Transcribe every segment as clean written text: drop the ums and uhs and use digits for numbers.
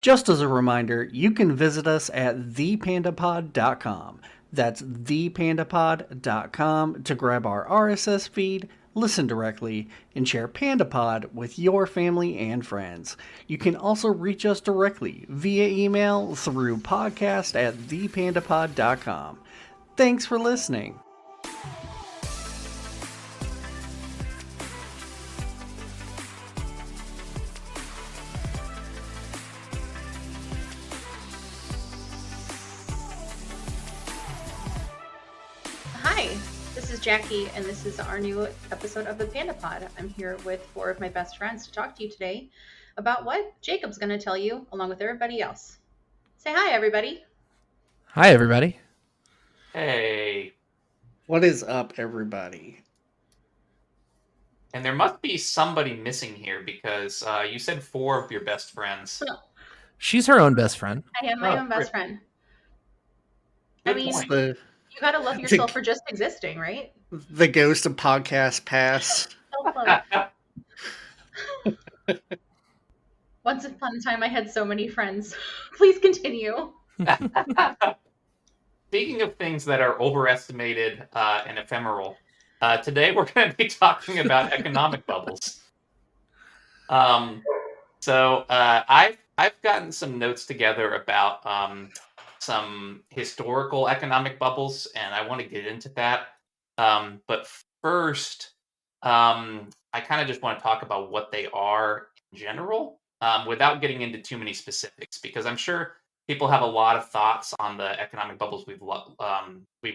Just as a reminder, you can visit us at thepandapod.com. That's thepandapod.com to grab our RSS feed, listen directly, and share PandaPod with your family and friends. You can also reach us directly via email through podcast at thepandapod.com. Thanks for listening. Hi, this is Jackie, and this is our new episode of the Panda Pod. I'm here with four of my best friends to talk to you today about what Jacob's going to tell you, along with everybody else. Say hi, everybody. Hi, everybody. Hey. What is up, everybody? And there must be somebody missing here because you said four of your best friends. She's her own best friend. I am my own best friend. Good I mean, point. you got to love yourself for just existing, right? The ghost of podcast past. Once upon a time, I had so many friends. Please continue. Speaking of things that are overestimated and ephemeral, today we're going to be talking about economic bubbles. So I've gotten some notes together about some historical economic bubbles, and I want to get into that. But first, I kind of just want to talk about what they are in general, without getting into too many specifics, because I'm sure people have a lot of thoughts on the economic bubbles we've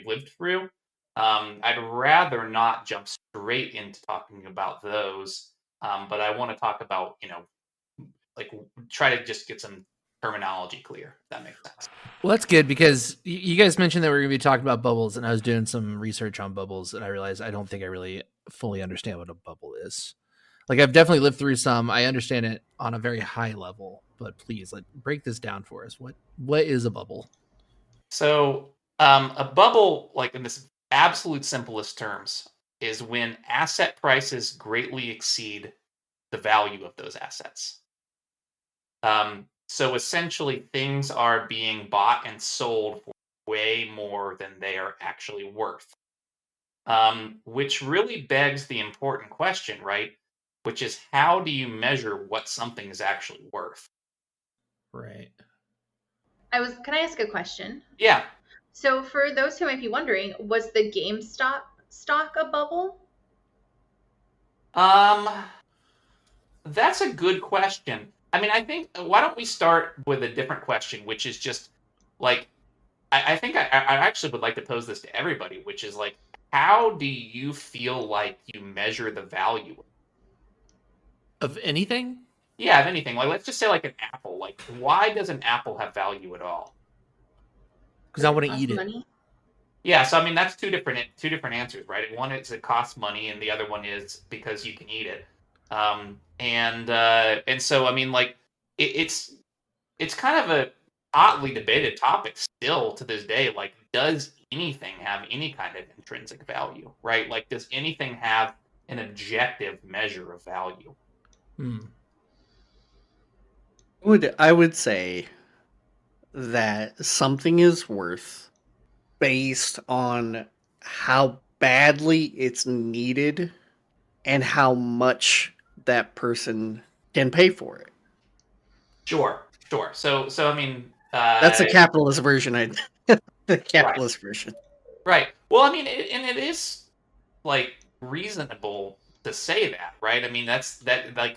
lived through. I'd rather not jump straight into talking about those, but I want to talk about, like, try to just get some terminology clear, if that makes sense. Well, that's good because you guys mentioned that we are going to be talking about bubbles, and I was doing some research on bubbles, and I realized I don't think I really fully understand what a bubble is. Like, I've definitely lived through some. I understand it on a very high level, but please, break this down for us. What is a bubble? So, a bubble, like in this absolute simplest terms, is when asset prices greatly exceed the value of those assets. So essentially, things are being bought and sold for way more than they are actually worth. Which really begs the important question, right? Which is, how do you measure what something is actually worth? Right. Can I ask a question? Yeah. So for those who might be wondering, was the GameStop stock a bubble? That's a good question. I mean, I think, why don't we start with a different question, which is just like, I think I actually would like to pose this to everybody, which is like, how do you feel like you measure the value of anything? Yeah, of anything. Like, let's just say like an apple. Like, why does an apple have value at all? Because I want to eat it. Money? Yeah, so I mean that's two different answers, right? One is it costs money, and the other one is because you can eat it. And so I mean, like, it's kind of a hotly debated topic still to this day. Like, does anything have any kind of intrinsic value, right? Like, does anything have an objective measure of value? I would say that something is worth based on how badly it's needed and how much that person can pay for it. Sure. So I mean, that's the capitalist version. The capitalist version. Right. Well, I mean, it is like reasonable to say that, right? I mean, but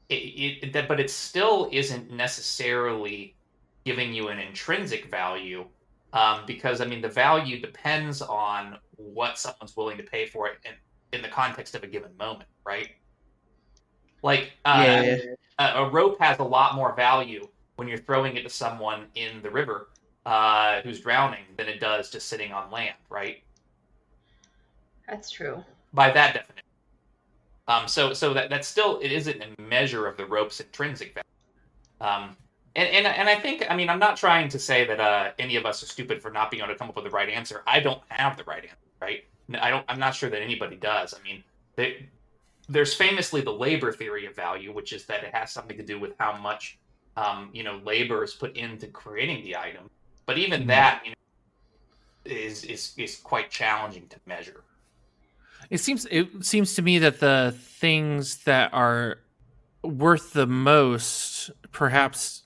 it still isn't necessarily giving you an intrinsic value, because I mean, the value depends on what someone's willing to pay for it in the context of a given moment, right? Like, a rope has a lot more value when you're throwing it to someone in the river who's drowning than it does just sitting on land, right? That's true. By that definition. So that still, it isn't a measure of the rope's intrinsic value. And I think, I mean, I'm not trying to say that any of us are stupid for not being able to come up with the right answer. I don't have the right answer, right? I'm not sure that anybody does. I mean, there's famously the labor theory of value, which is that it has something to do with how much labor is put into creating the item. But even Mhm. that, is quite challenging to measure. It seems to me that the things that are worth the most perhaps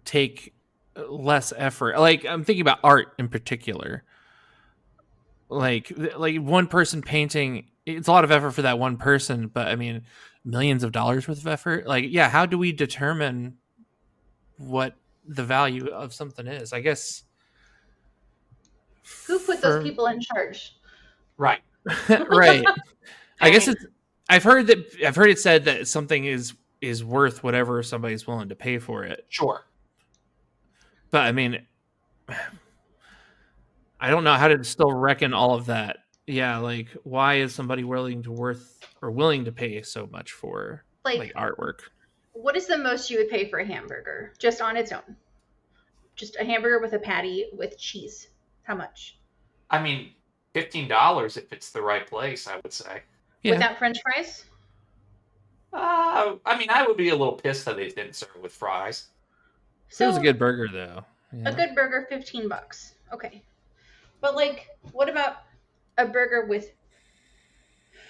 take less effort. Like I'm thinking about art in particular. Like one person painting, it's a lot of effort for that one person, but I mean millions of dollars worth of effort. Like, yeah, how do we determine what the value of something is? I guess Who put those for people in charge? Right. right. I I guess mean, it's I've heard it said that something is worth whatever somebody's willing to pay for it. sure. But I mean, I don't know how to still reckon all of that. Yeah, like why is somebody willing to pay so much for like Like, artwork? what is the most you would pay for a hamburger just on its own? Just a hamburger with a patty with cheese. How much? I mean, $15 if it's the right place, I would say. Yeah, Without French fries? I mean, I would be a little pissed that they didn't serve with fries. it was a So good burger though. a Yeah. good burger, $15. Okay. But like, what about a burger with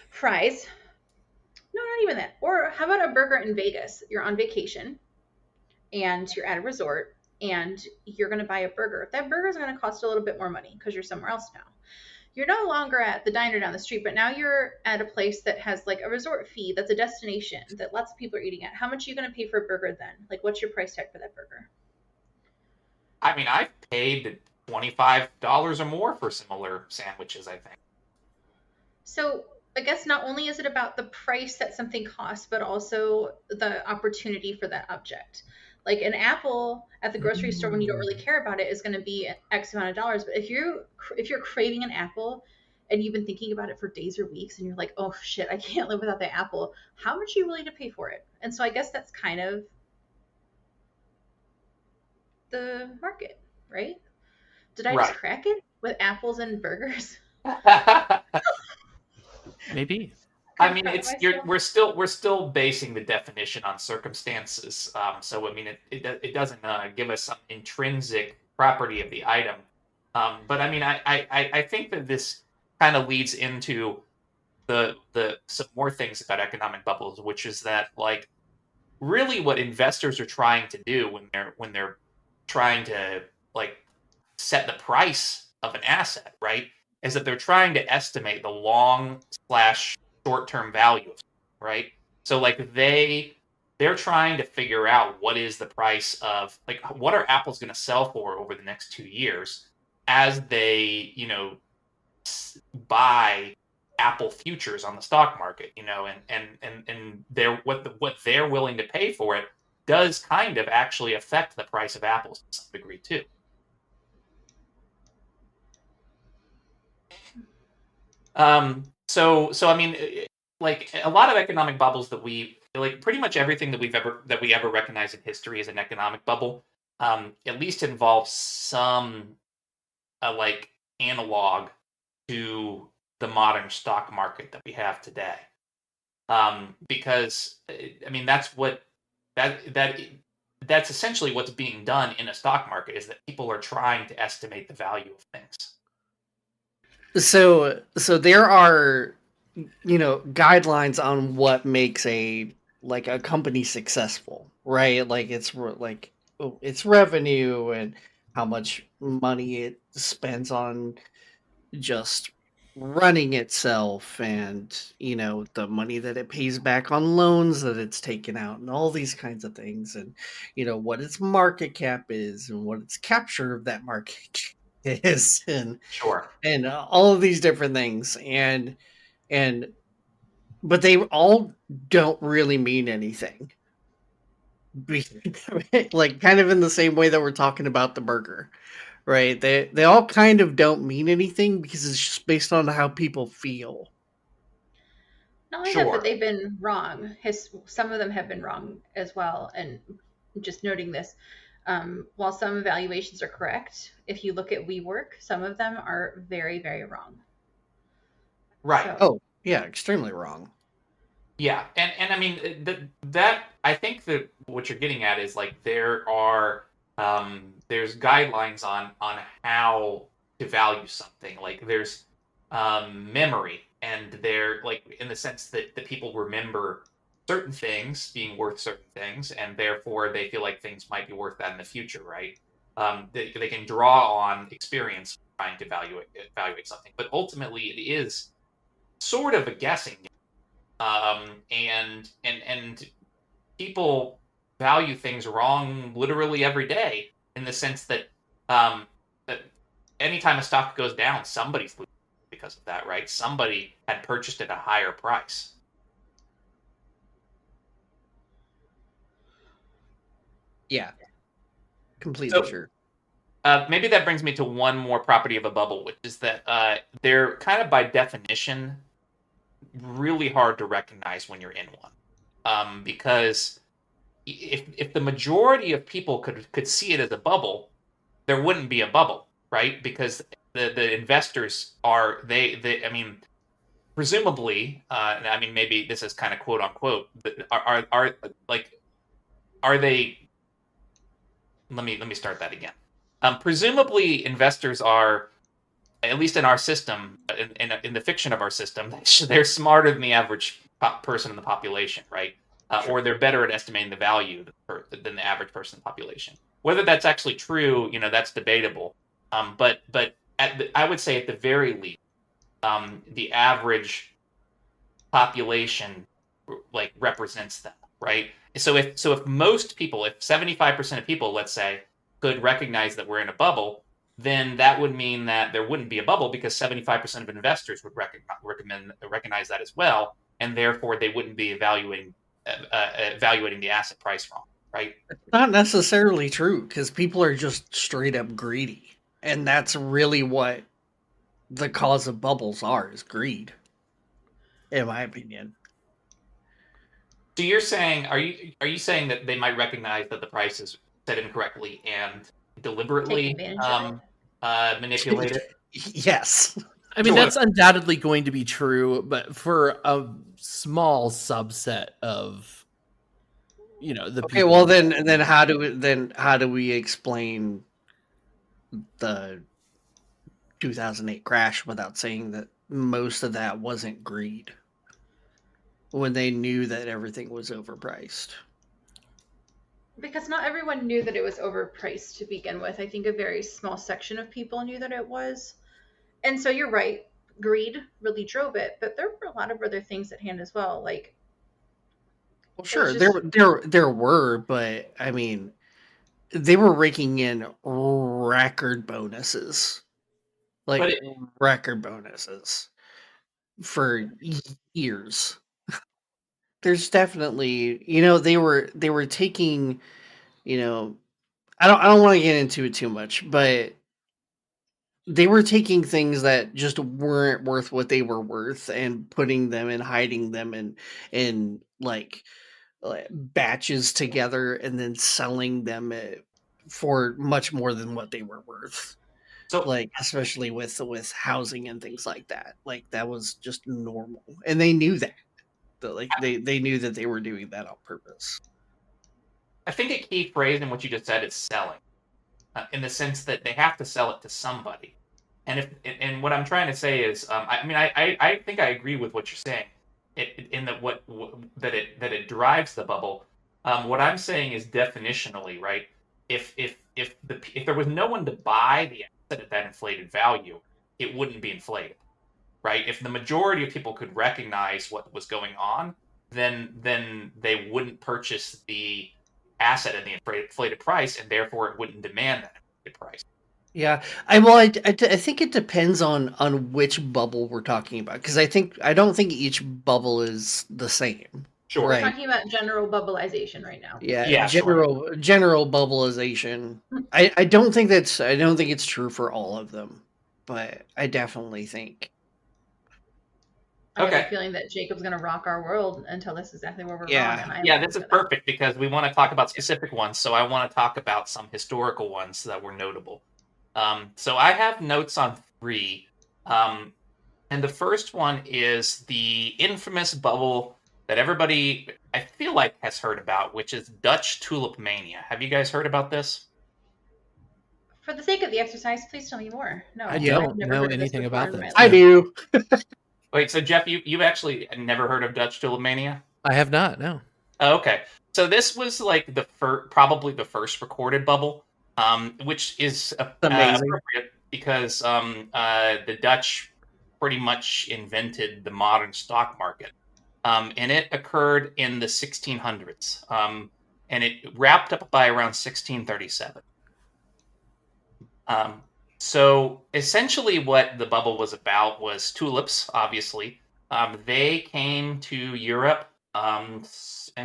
fries? No, not even that. Or how about a burger in Vegas? You're on vacation and you're at a resort and you're going to buy a burger. That burger is going to cost a little bit more money because you're somewhere else now. You're no longer at the diner down the street, but now you're at a place that has like a resort fee that's a destination that lots of people are eating at. How much are you going to pay for a burger then? Like, what's your price tag for that burger? I mean, I've paid $25 or more for similar sandwiches, I think. So I guess not only is it about the price that something costs, but also the opportunity for that object. Like an apple at the grocery store when you don't really care about it is going to be X amount of dollars. But if you're craving an apple and you've been thinking about it for days or weeks and you're like, oh shit, I can't live without the apple, how much are you willing to pay for it? And so I guess that's kind of the market, right? Did I just Right. crack it with apples and burgers? Maybe. I mean, Proud of myself. we're still basing the definition on circumstances. So I mean, it doesn't give us some intrinsic property of the item. But I mean, I think that this kind of leads into the some more things about economic bubbles, which is that like really what investors are trying to do when they're trying to like set the price of an asset, right? Is that they're trying to estimate the long slash short term value of something, right? So like they're trying to figure out what is the price of like what are apples going to sell for over the next 2 years as they buy Apple futures on the stock market, and they're what they're willing to pay for it does kind of actually affect the price of apples to some degree too. So I mean, like a lot of economic bubbles that we like, pretty much everything that we ever recognize in history as an economic bubble, at least involves some like analog to the modern stock market that we have today. Because I mean, that's essentially what's being done in a stock market is that people are trying to estimate the value of things. So there are, guidelines on what makes a company successful, right? Like its revenue and how much money it spends on just running itself, and the money that it pays back on loans that it's taken out, and all these kinds of things, and what its market cap is and what its capture of that market is, Sure. and all of these different things, and but they all don't really mean anything. Like kind of in the same way that we're talking about the burger, right? They all kind of don't mean anything because it's just based on how people feel. Not only that, but Sure. they've been wrong. Some of them have been wrong as well. And just noting this, while some evaluations are correct, if you look at WeWork, some of them are very, very wrong. Right. So Oh, yeah, extremely wrong. Yeah, and I mean that I think that what you're getting at is like there's guidelines on how to value something. Like there's memory, and they're like in the sense that the people remember certain things being worth certain things, and therefore they feel like things might be worth that in the future, right? They can draw on experience trying to evaluate something, but ultimately it is sort of a guessing game. And people value things wrong literally every day in the sense that that anytime a stock goes down, somebody's losing because of that, right? Somebody had purchased at a higher price. Yeah, completely So sure. maybe that brings me to one more property of a bubble, which is that they're kind of by definition really hard to recognize when you're in one, because if the majority of people could see it as a bubble, there wouldn't be a bubble, right? Because the investors they I mean, presumably, I mean, maybe this is kind of quote unquote, but are like are they? Let me start that again. Presumably, investors are, at least in our system, in the fiction of our system, they're smarter than the average person in the population, right? Or they're better at estimating the value than the average person in the population. Whether that's actually true, that's debatable. But I would say at the very least, the average population like represents them, right? So if most people, if 75% of people, let's say, could recognize that we're in a bubble, then that would mean that there wouldn't be a bubble because 75% of investors would recognize that as well, and therefore they wouldn't be evaluating the asset price wrong, right? Not necessarily true, because people are just straight up greedy, and that's really what the cause of bubbles is greed, in my opinion. So you're saying, are you saying that they might recognize that the price is set incorrectly and Take deliberately advantage of it. manipulate it? Yes. I mean, Sure. that's undoubtedly going to be true, but for a small subset of, the Okay, people. well then how do we explain the 2008 crash without saying that most of that wasn't greed when they knew that everything was overpriced? Because not everyone knew that it was overpriced to begin with. I think a very small section of people knew that it was. And so you're right, greed really drove it, but there were a lot of other things at hand as well. Like Well, it was sure, just there were, but I mean, they were raking in record bonuses, like But it, record bonuses for years. There's definitely, they were taking, you know, I don't want to get into it too much, but they were taking things that just weren't worth what they were worth and putting them and hiding them in like batches together and then selling them for much more than what they were worth. so Like especially with housing and things like that. Like that was just normal, and they knew that. Like they knew that they were doing that on purpose. I think a key phrase in what you just said is selling, in the sense that they have to sell it to somebody. And what I'm trying to say is, I mean, I think I agree with what you're saying, in that that it drives the bubble. What I'm saying is definitionally, right? If there was no one to buy the asset at that inflated value, it wouldn't be inflated, right? If the majority of people could recognize what was going on, then they wouldn't purchase the asset at the inflated price, and therefore it wouldn't demand that inflated price. Yeah, I think it depends on which bubble we're talking about, because I don't think each bubble is the same, we're Sure. right? talking about general bubbleization right now. Yeah, Yeah, sure. general bubbleization. I don't think it's true for all of them, but I definitely think. I have a Okay. feeling that Jacob's going to rock our world and tell us exactly where we're wrong. Yeah. And I'm Yeah, ready this is for that. perfect because we want to talk about specific ones. So I want to talk about some historical ones that were notable. So I have notes on three. And the first one is the infamous bubble that everybody, I feel like, has heard about, which is Dutch tulip mania. Have you guys heard about this? For the sake of the exercise, please tell me more. No, I I've don't never know heard of this anything before about in my this. I life. do. Wait, so Jeff, you've actually never heard of Dutch tulip mania? I have not. No. Oh, okay. So this was like probably the first recorded bubble, which is Amazing. appropriate because the Dutch pretty much invented the modern stock market, and it occurred in the 1600s, and it wrapped up by around 1637. So essentially, what the bubble was about was tulips. Obviously, they came to Europe. I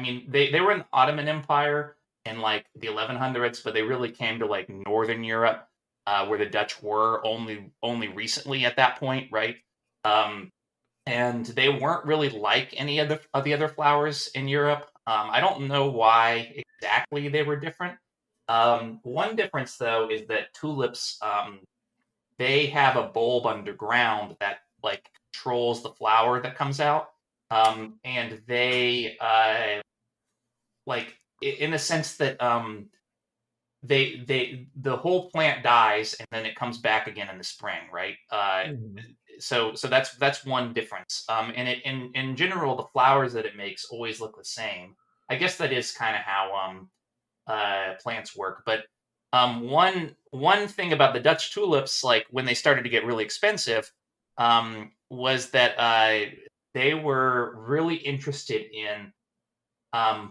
mean, they were in the Ottoman Empire in like the 1100s, but they really came to like Northern Europe, where the Dutch were only recently at that point, right? Um, and they weren't really like any of the other flowers in Europe. I don't know why exactly they were different. One difference, though, is that tulips, they have a bulb underground that like controls the flower that comes out, and they like in the sense that the whole plant dies and then it comes back again in the spring, right? So that's one difference. And in general, the flowers that it makes always look the same. I guess that is kind of how plants work. But one thing about the Dutch tulips, like when they started to get really expensive, was that they were really interested in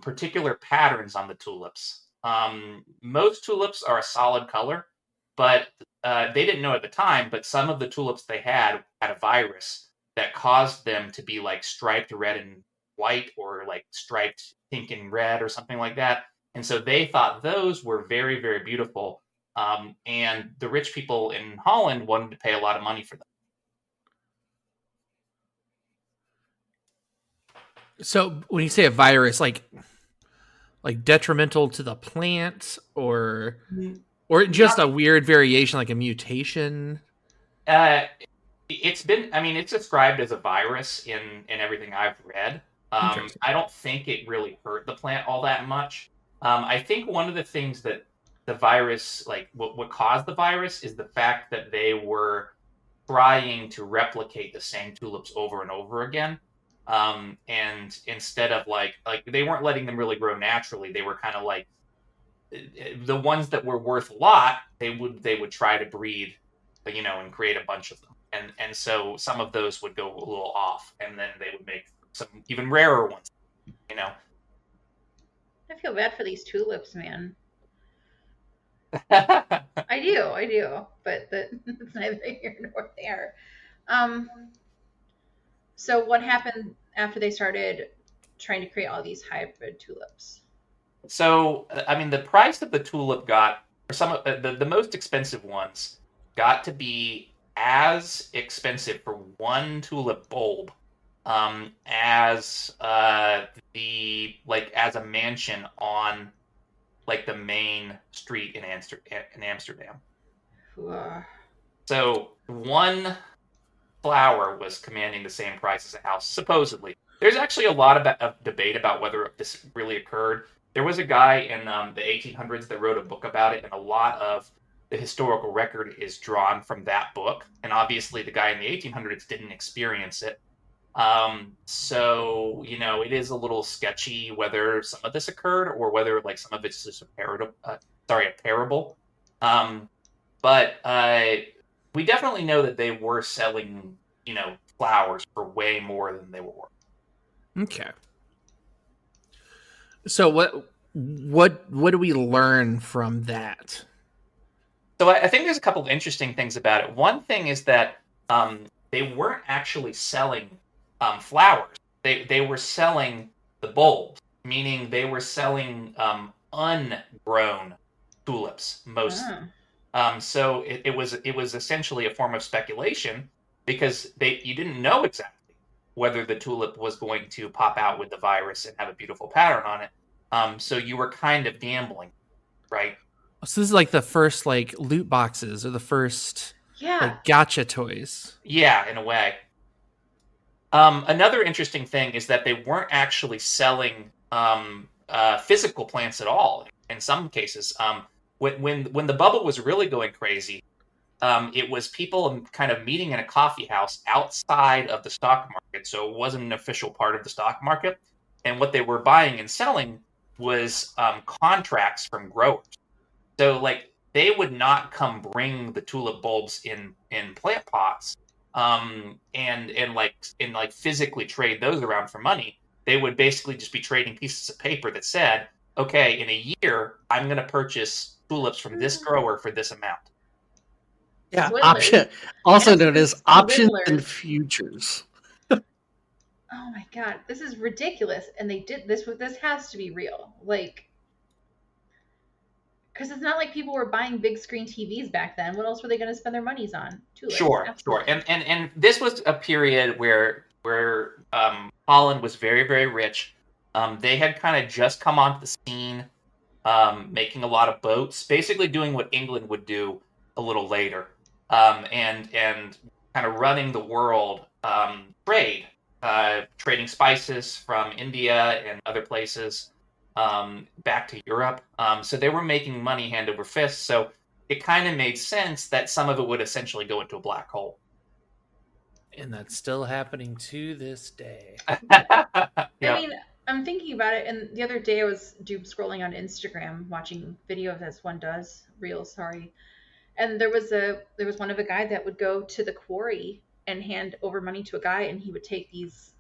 particular patterns on the tulips. Most tulips are a solid color, but they didn't know at the time. But some of the tulips they had a virus that caused them to be like striped red and white, or like striped pink and red, or something like that. And so they thought those were very, very beautiful. And the rich people in Holland wanted to pay a lot of money for them. So when you say a virus, like detrimental to the plant, or just a weird variation, like a mutation? It's been, I mean, it's described as a virus in everything I've read. I don't think it really hurt the plant all that much. I think one of the things that the virus, like what caused the virus, is the fact that they were trying to replicate the same tulips over and over again. And instead of like they weren't letting them really grow naturally, they were kind of like the ones that were worth a lot. They would try to breed, and create a bunch of them. And so some of those would go a little off, and then they would make some even rarer ones. I feel bad for these tulips, man. I I do, but that's neither here nor there. So what happened after they started trying to create all these hybrid tulips? So, I mean, the price that the tulip got, for some of the most expensive ones, got to be as expensive for one tulip bulb as as a mansion on like the main street in Amsterdam. Ugh. So one flower was commanding the same price as a house, supposedly. There's actually a lot of debate about whether this really occurred. There was a guy in the 1800s that wrote a book about it, and a lot of the historical record is drawn from that book. And obviously, the guy in the 1800s didn't experience it. So, it is a little sketchy whether some of this occurred or whether like some of it's just a parable. But we definitely know that they were selling, flowers for way more than they were worth. Okay. So what do we learn from that? So I think there's a couple of interesting things about it. One thing is that they weren't actually selling flowers. They were selling the bulbs, meaning they were selling ungrown tulips mostly. So it was essentially a form of speculation, because you didn't know exactly whether the tulip was going to pop out with the virus and have a beautiful pattern on it. So you were kind of gambling, right? So this is like the first like loot boxes, or the first Yeah. like gotcha toys. Yeah, in a way. Another interesting thing is that they weren't actually selling physical plants at all. In some cases, when the bubble was really going crazy, it was people kind of meeting in a coffee house outside of the stock market, so it wasn't an official part of the stock market. And what they were buying and selling was contracts from growers. So like they would not come bring the tulip bulbs in plant pots, and physically trade those around for money. They would basically just be trading pieces of paper that said, okay, in a year I'm going to purchase tulips from this grower for this amount. Yeah, Swindlers. option, also Yes, known as swindlers. options and futures. Oh my god, this is ridiculous. And they did this. This has to be real, like, because it's not like people were buying big screen TVs back then. What else were they going to spend their monies on? Tulips. Sure. Absolutely. And this was a period where Holland was very, very rich. They had kind of just come onto the scene, making a lot of boats, basically doing what England would do a little later, and kind of running the world trade, trading spices from India and other places back to Europe. So they were making money hand over fist. So it kind of made sense that some of it would essentially go into a black hole. And that's still happening to this day. I mean, I'm thinking about it, and the other day I was doom scrolling on Instagram, watching videos as one does, reels, sorry. And there was one of a guy that would go to the quarry and hand over money to a guy, and he would take these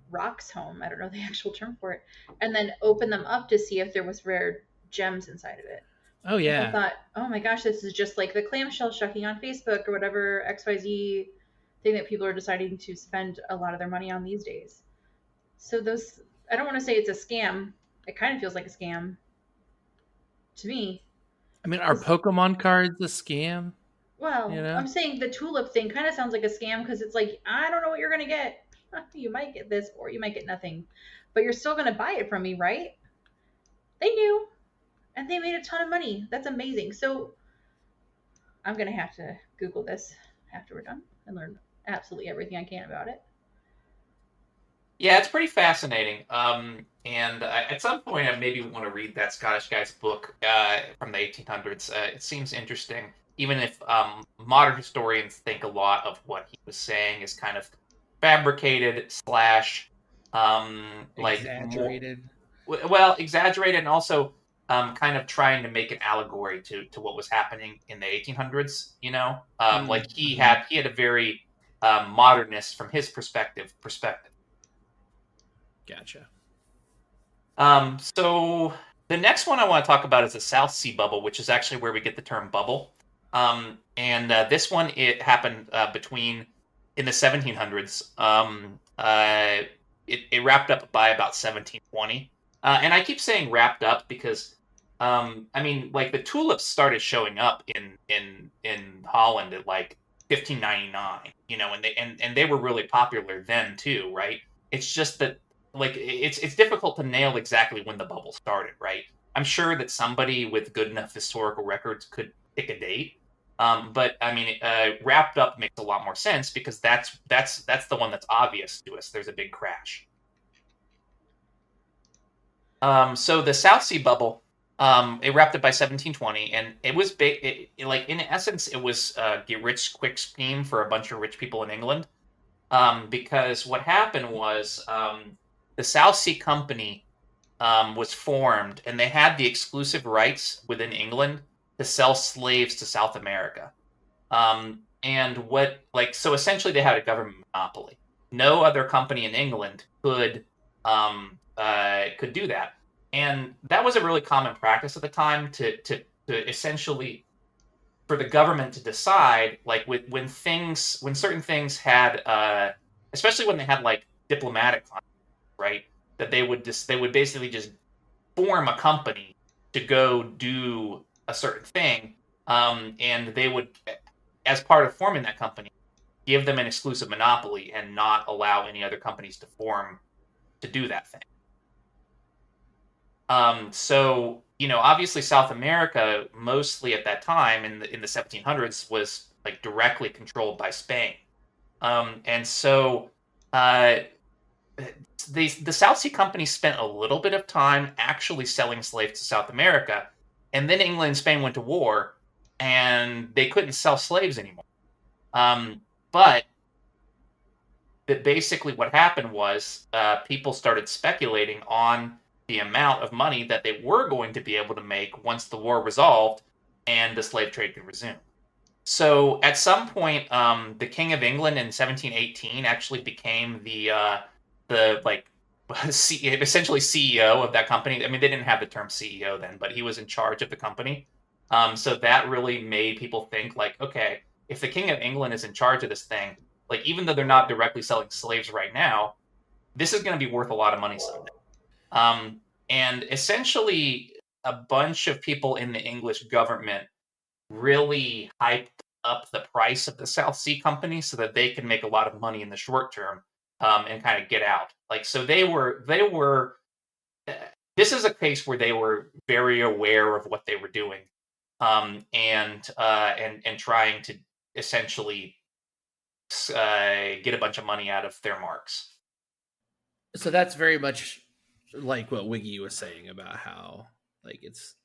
rocks home. I don't know the actual term for it, and then open them up to see if there was rare gems inside of it. Oh yeah. I thought, oh my gosh, this is just like the clamshell shucking on Facebook or whatever XYZ thing that people are deciding to spend a lot of their money on these days. So those, I don't want to say it's a scam. It kind of feels like a scam to me. I mean, are Pokemon cards a scam? Well, You know? I'm saying the tulip thing kind of sounds like a scam because it's like, I don't know what you're going to get. You might get this or you might get nothing, but you're still going to buy it from me, right? They knew, and they made a ton of money. That's amazing. So I'm going to have to Google this after we're done and learn absolutely everything I can about it. Yeah, it's pretty fascinating. And at some point, I maybe want to read that Scottish guy's book from the 1800s. It seems interesting, even if modern historians think a lot of what he was saying is kind of fabricated / like Exaggerated. well, exaggerated, and also kind of trying to make an allegory to what was happening in the 1800s. You know, like he had a very modernist from his perspective. Gotcha. So the next one I want to talk about is the South Sea bubble, which is actually where we get the term bubble. And this one, it happened in the 1700s. It wrapped up by about 1720. And I keep saying wrapped up because, I mean, like the tulips started showing up in Holland at like 1599, you know, and they were really popular then too, right? It's just that like it's difficult to nail exactly when the bubble started, right? I'm sure that somebody with good enough historical records could pick a date, but I mean, wrapped up makes a lot more sense because that's the one that's obvious to us. There's a big crash. So the South Sea bubble, it wrapped up by 1720, and it was like in essence, it was a get rich quick scheme for a bunch of rich people in England. Because what happened was the South Sea Company was formed, and they had the exclusive rights within England to sell slaves to South America. So essentially they had a government monopoly. No other company in England could do that, and that was a really common practice at the time to essentially for the government to decide, like when certain things had, especially when they had like diplomatic conflicts, right? That they would basically just form a company to go do a certain thing, and they would, as part of forming that company, give them an exclusive monopoly and not allow any other companies to form to do that thing. So, you know, obviously South America, mostly at that time in the 1700s, was like directly controlled by Spain. And so uh, the South Sea Company spent a little bit of time actually selling slaves to South America, and then England and Spain went to war, and they couldn't sell slaves anymore. But basically, what happened was people started speculating on the amount of money that they were going to be able to make once the war resolved and the slave trade could resume. So at some point, the King of England in 1718 actually became the like essentially CEO of that company. I mean, they didn't have the term CEO then, but he was in charge of the company. So that really made people think like, okay, if the King of England is in charge of this thing, like even though they're not directly selling slaves right now, this is going to be worth a lot of money someday. And essentially, a bunch of people in the English government really hyped up the price of the South Sea Company so that they could make a lot of money in the short term, and kind of get out. Like so, they were. This is a case where they were very aware of what they were doing, and trying to essentially get a bunch of money out of their marks. So that's very much like what Wiggy was saying about how like it's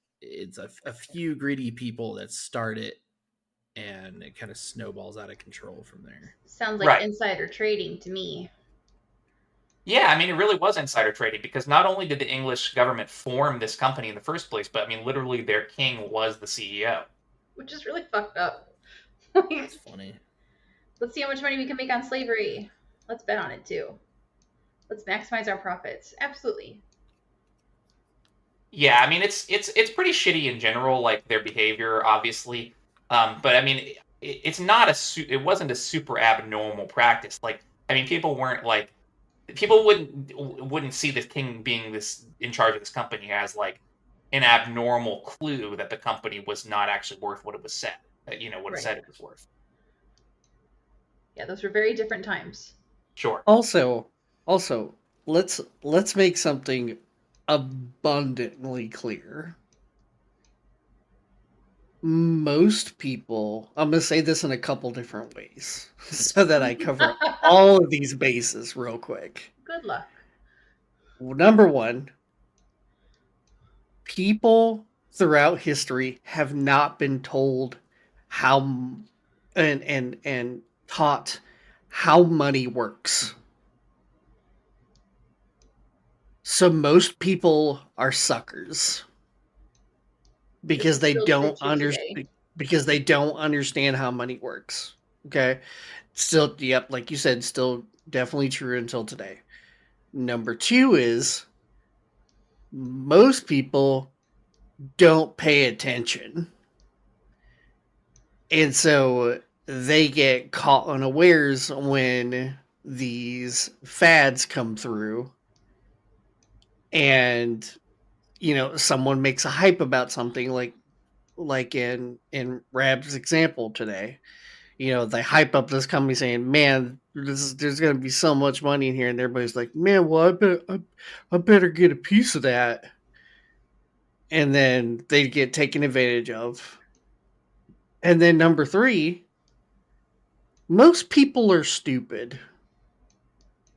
a few greedy people that start it, and it kind of snowballs out of control from there. Sounds like Right. insider trading to me. Yeah, I mean, it really was insider trading because not only did the English government form this company in the first place, but I mean, literally, their king was the CEO. Which is really fucked up. It's funny. Let's see how much money we can make on slavery. Let's bet on it too. Let's maximize our profits. Absolutely. Yeah, I mean, it's pretty shitty in general, like their behavior, obviously. But I mean, it's not it wasn't a super abnormal practice. Like, I mean, people weren't like people wouldn't see the king being this in charge of this company as like an abnormal clue that the company was not actually worth what it was said. What it Right. said it was worth. Yeah, those were very different times. Sure. Also, let's make something abundantly clear. Most people, I'm going to say this in a couple different ways so that I cover all of these bases real quick. Good luck. Number one, people throughout history have not been told how and taught how money works. So most people are suckers because they don't understand how money works. Okay? Still, yep, like you said, still definitely true until today. Number two is most people don't pay attention. And so they get caught unawares when these fads come through and someone makes a hype about something like in Rab's example today. They hype up this company saying, man, there's going to be so much money in here. And everybody's like, man, well, I better get a piece of that. And then they get taken advantage of. And then number three, most people are stupid,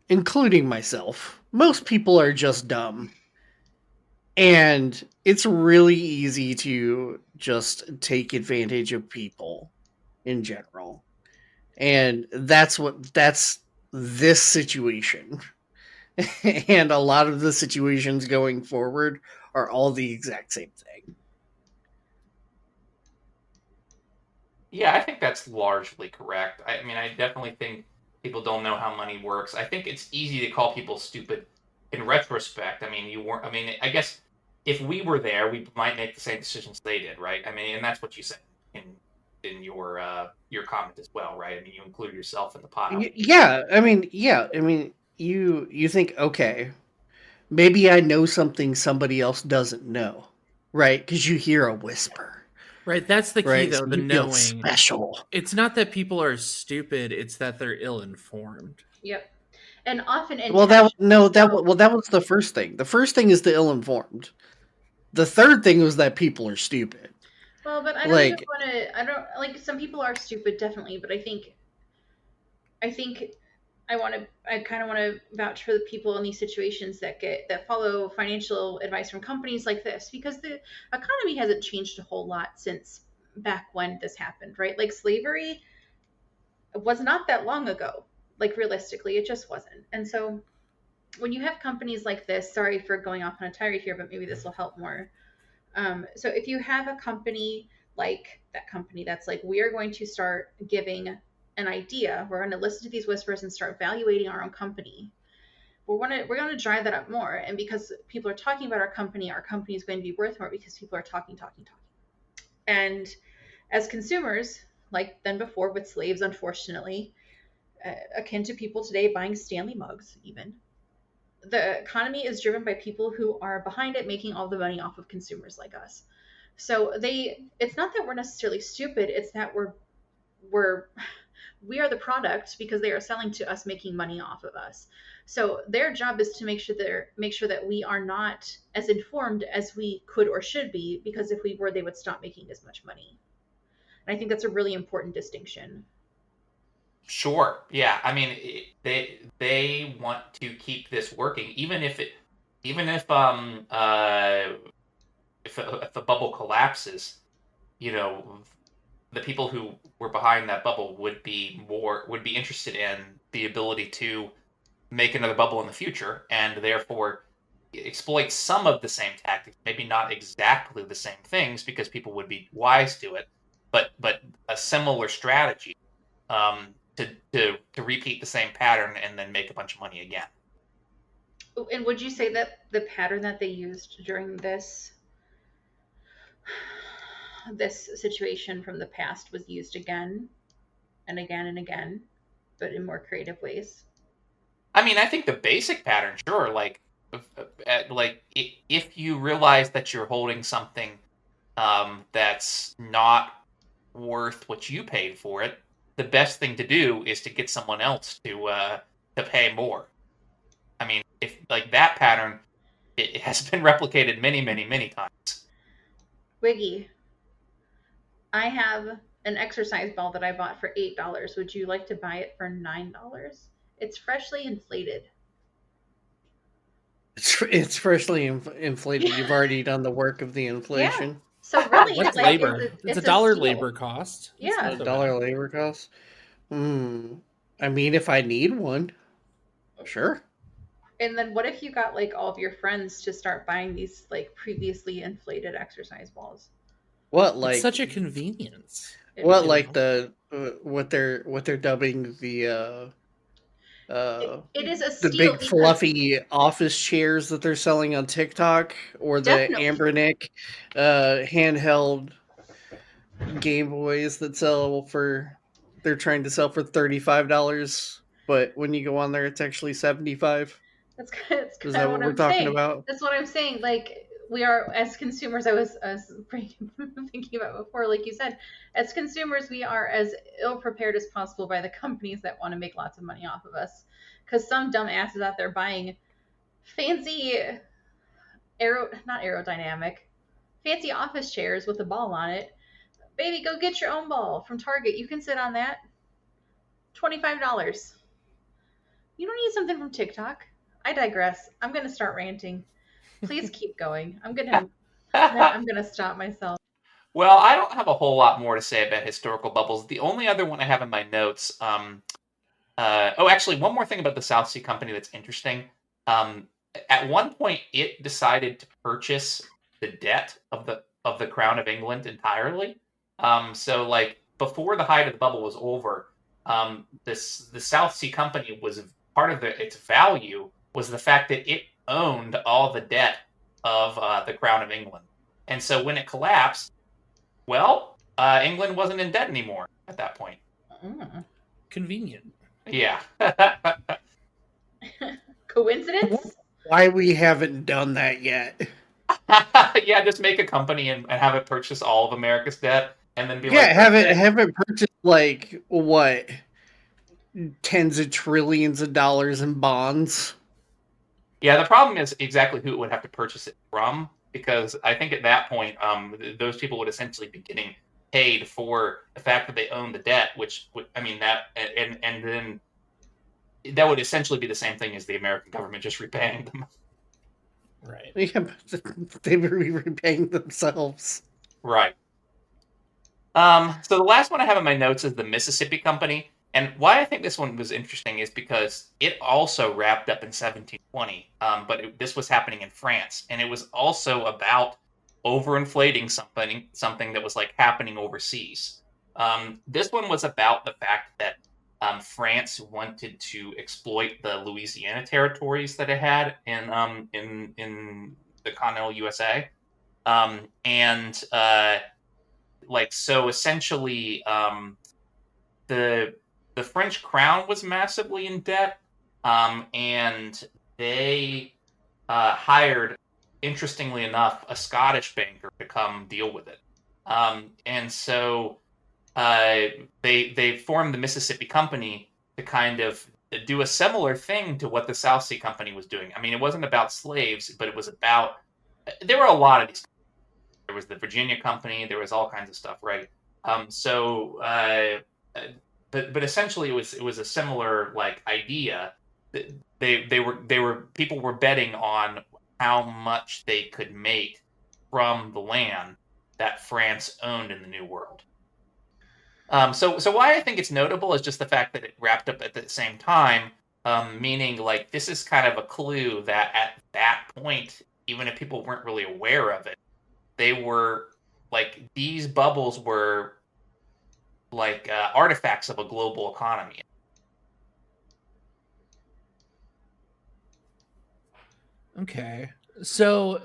including myself. Most people are just dumb. And it's really easy to just take advantage of people in general. And that's this situation. And a lot of the situations going forward are all the exact same thing. Yeah, I think that's largely correct. I mean, I definitely think people don't know how money works. I think it's easy to call people stupid in retrospect. I mean, you weren't. I mean, I guess if we were there, we might make the same decisions they did, right? I mean, and that's what you said in your comment as well, right? I mean, you include yourself in the pile. Yeah, I mean, you think, okay, maybe I know something somebody else doesn't know, right? Because you hear a whisper. Right, that's the key Right? though, So the you feel knowing. special. It's not that people are stupid, it's that they're ill-informed. Yep. And often that was the first thing. The first thing is the ill-informed. The third thing was that people are stupid. Well, but I don't even want to. I don't like some people are stupid, definitely, but I think I think I kind of want to vouch for the people in these situations that follow financial advice from companies like this, because the economy hasn't changed a whole lot since back when this happened, right? Like slavery was not that long ago. Like realistically, it just wasn't. And so when you have companies like this, sorry for going off on a tirade here, but maybe this will help more. So if you have a company like that company that's like, we are going to start giving an idea, we're going to listen to these whispers and start evaluating our own company. We're going to drive that up more, and because people are talking about our company is going to be worth more because people are talking. And as consumers, like then before with slaves, unfortunately, akin to people today buying Stanley mugs, even the economy is driven by people who are behind it, making all the money off of consumers like us. So it's not that we're necessarily stupid, it's that we are the product because they are selling to us, making money off of us. So their job is to make sure that we are not as informed as we could or should be, because if we were, they would stop making as much money. And I think that's a really important distinction. Sure. Yeah. I mean, they want to keep this working, even if if the bubble collapses, you know, the people who were behind that bubble would be interested in the ability to make another bubble in the future, and therefore exploit some of the same tactics, maybe not exactly the same things, because people would be wise to it, but a similar strategy, to repeat the same pattern and then make a bunch of money again. And would you say that the pattern that they used during this situation from the past was used again and again and again, but in more creative ways? I mean, I think the basic pattern, sure. Like if you realize that you're holding something that's not worth what you paid for it, the best thing to do is to get someone else to pay more. I mean, if like that pattern, it has been replicated many, many, many times. Wiggy, I have an exercise ball that I bought for $8. Would you like to buy it for $9? It's freshly inflated. It's freshly inflated. You've already done the work of the inflation. Yeah. So really, What's like, labor? It's a a dollar steal. labor cost. It's Yeah. not A so dollar bad. labor cost. I mean, if I need one, sure. And then what if you got like all of your friends to start buying these like previously inflated exercise balls? What like It's such a convenience. what It- like the what they're dubbing the it is a the steal big because fluffy office chairs that they're selling on TikTok, or the Definitely. Ambernick handheld Game Boys that they're trying to sell for $35, but when you go on there it's actually $75. that's Is kind that of what what we're I'm talking saying. about? That's what I'm saying. Like we are as consumers. I was thinking about before, like you said, as consumers, we are as ill prepared as possible by the companies that want to make lots of money off of us. Because some dumbasses out there buying fancy not aerodynamic, fancy office chairs with a ball on it. Baby, go get your own ball from Target. You can sit on that. $25. You don't need something from TikTok. I digress. I'm gonna start ranting. Please keep going. I'm gonna stop myself. Well, I don't have a whole lot more to say about historical bubbles. The only other one I have in my notes. Actually, one more thing about the South Sea Company that's interesting. At one point, it decided to purchase the debt of the Crown of England entirely. So, like before the height of the bubble was over, the South Sea Company was part of its value was the fact that it owned all the debt of the Crown of England, and so when it collapsed, well, England wasn't in debt anymore at that point. Convenient. Yeah. Coincidence? Why we haven't done that yet? Yeah, just make a company and have it purchase all of America's debt, and then be Yeah, like, have it purchased like what, tens of trillions of dollars in bonds. Yeah, the problem is exactly who it would have to purchase it from, because I think at that point, those people would essentially be getting paid for the fact that they own the debt, which would, I mean, that, and then that would essentially be the same thing as the American government just repaying them. Right. Yeah, but they were repaying themselves. Right. So the last one I have in my notes is the Mississippi Company. And why I think this one was interesting is because it also wrapped up in 1720, but this was happening in France, and it was also about overinflating something that was like happening overseas. This one was about the fact that France wanted to exploit the Louisiana territories that it had in the continental USA, and like so essentially the French crown was massively in debt, and they hired, interestingly enough, a Scottish banker to come deal with it. And so they formed the Mississippi Company to kind of do a similar thing to what the South Sea Company was doing. I mean, it wasn't about slaves, but it was about, there were a lot of these. There was the Virginia Company. There was all kinds of stuff, right? But essentially it was a similar like idea. They were people were betting on how much they could make from the land that France owned in the New World. So why I think it's notable is just the fact that it wrapped up at the same time, meaning like this is kind of a clue that at that point, even if people weren't really aware of it, they were like these bubbles were like artifacts of a global economy. Okay. So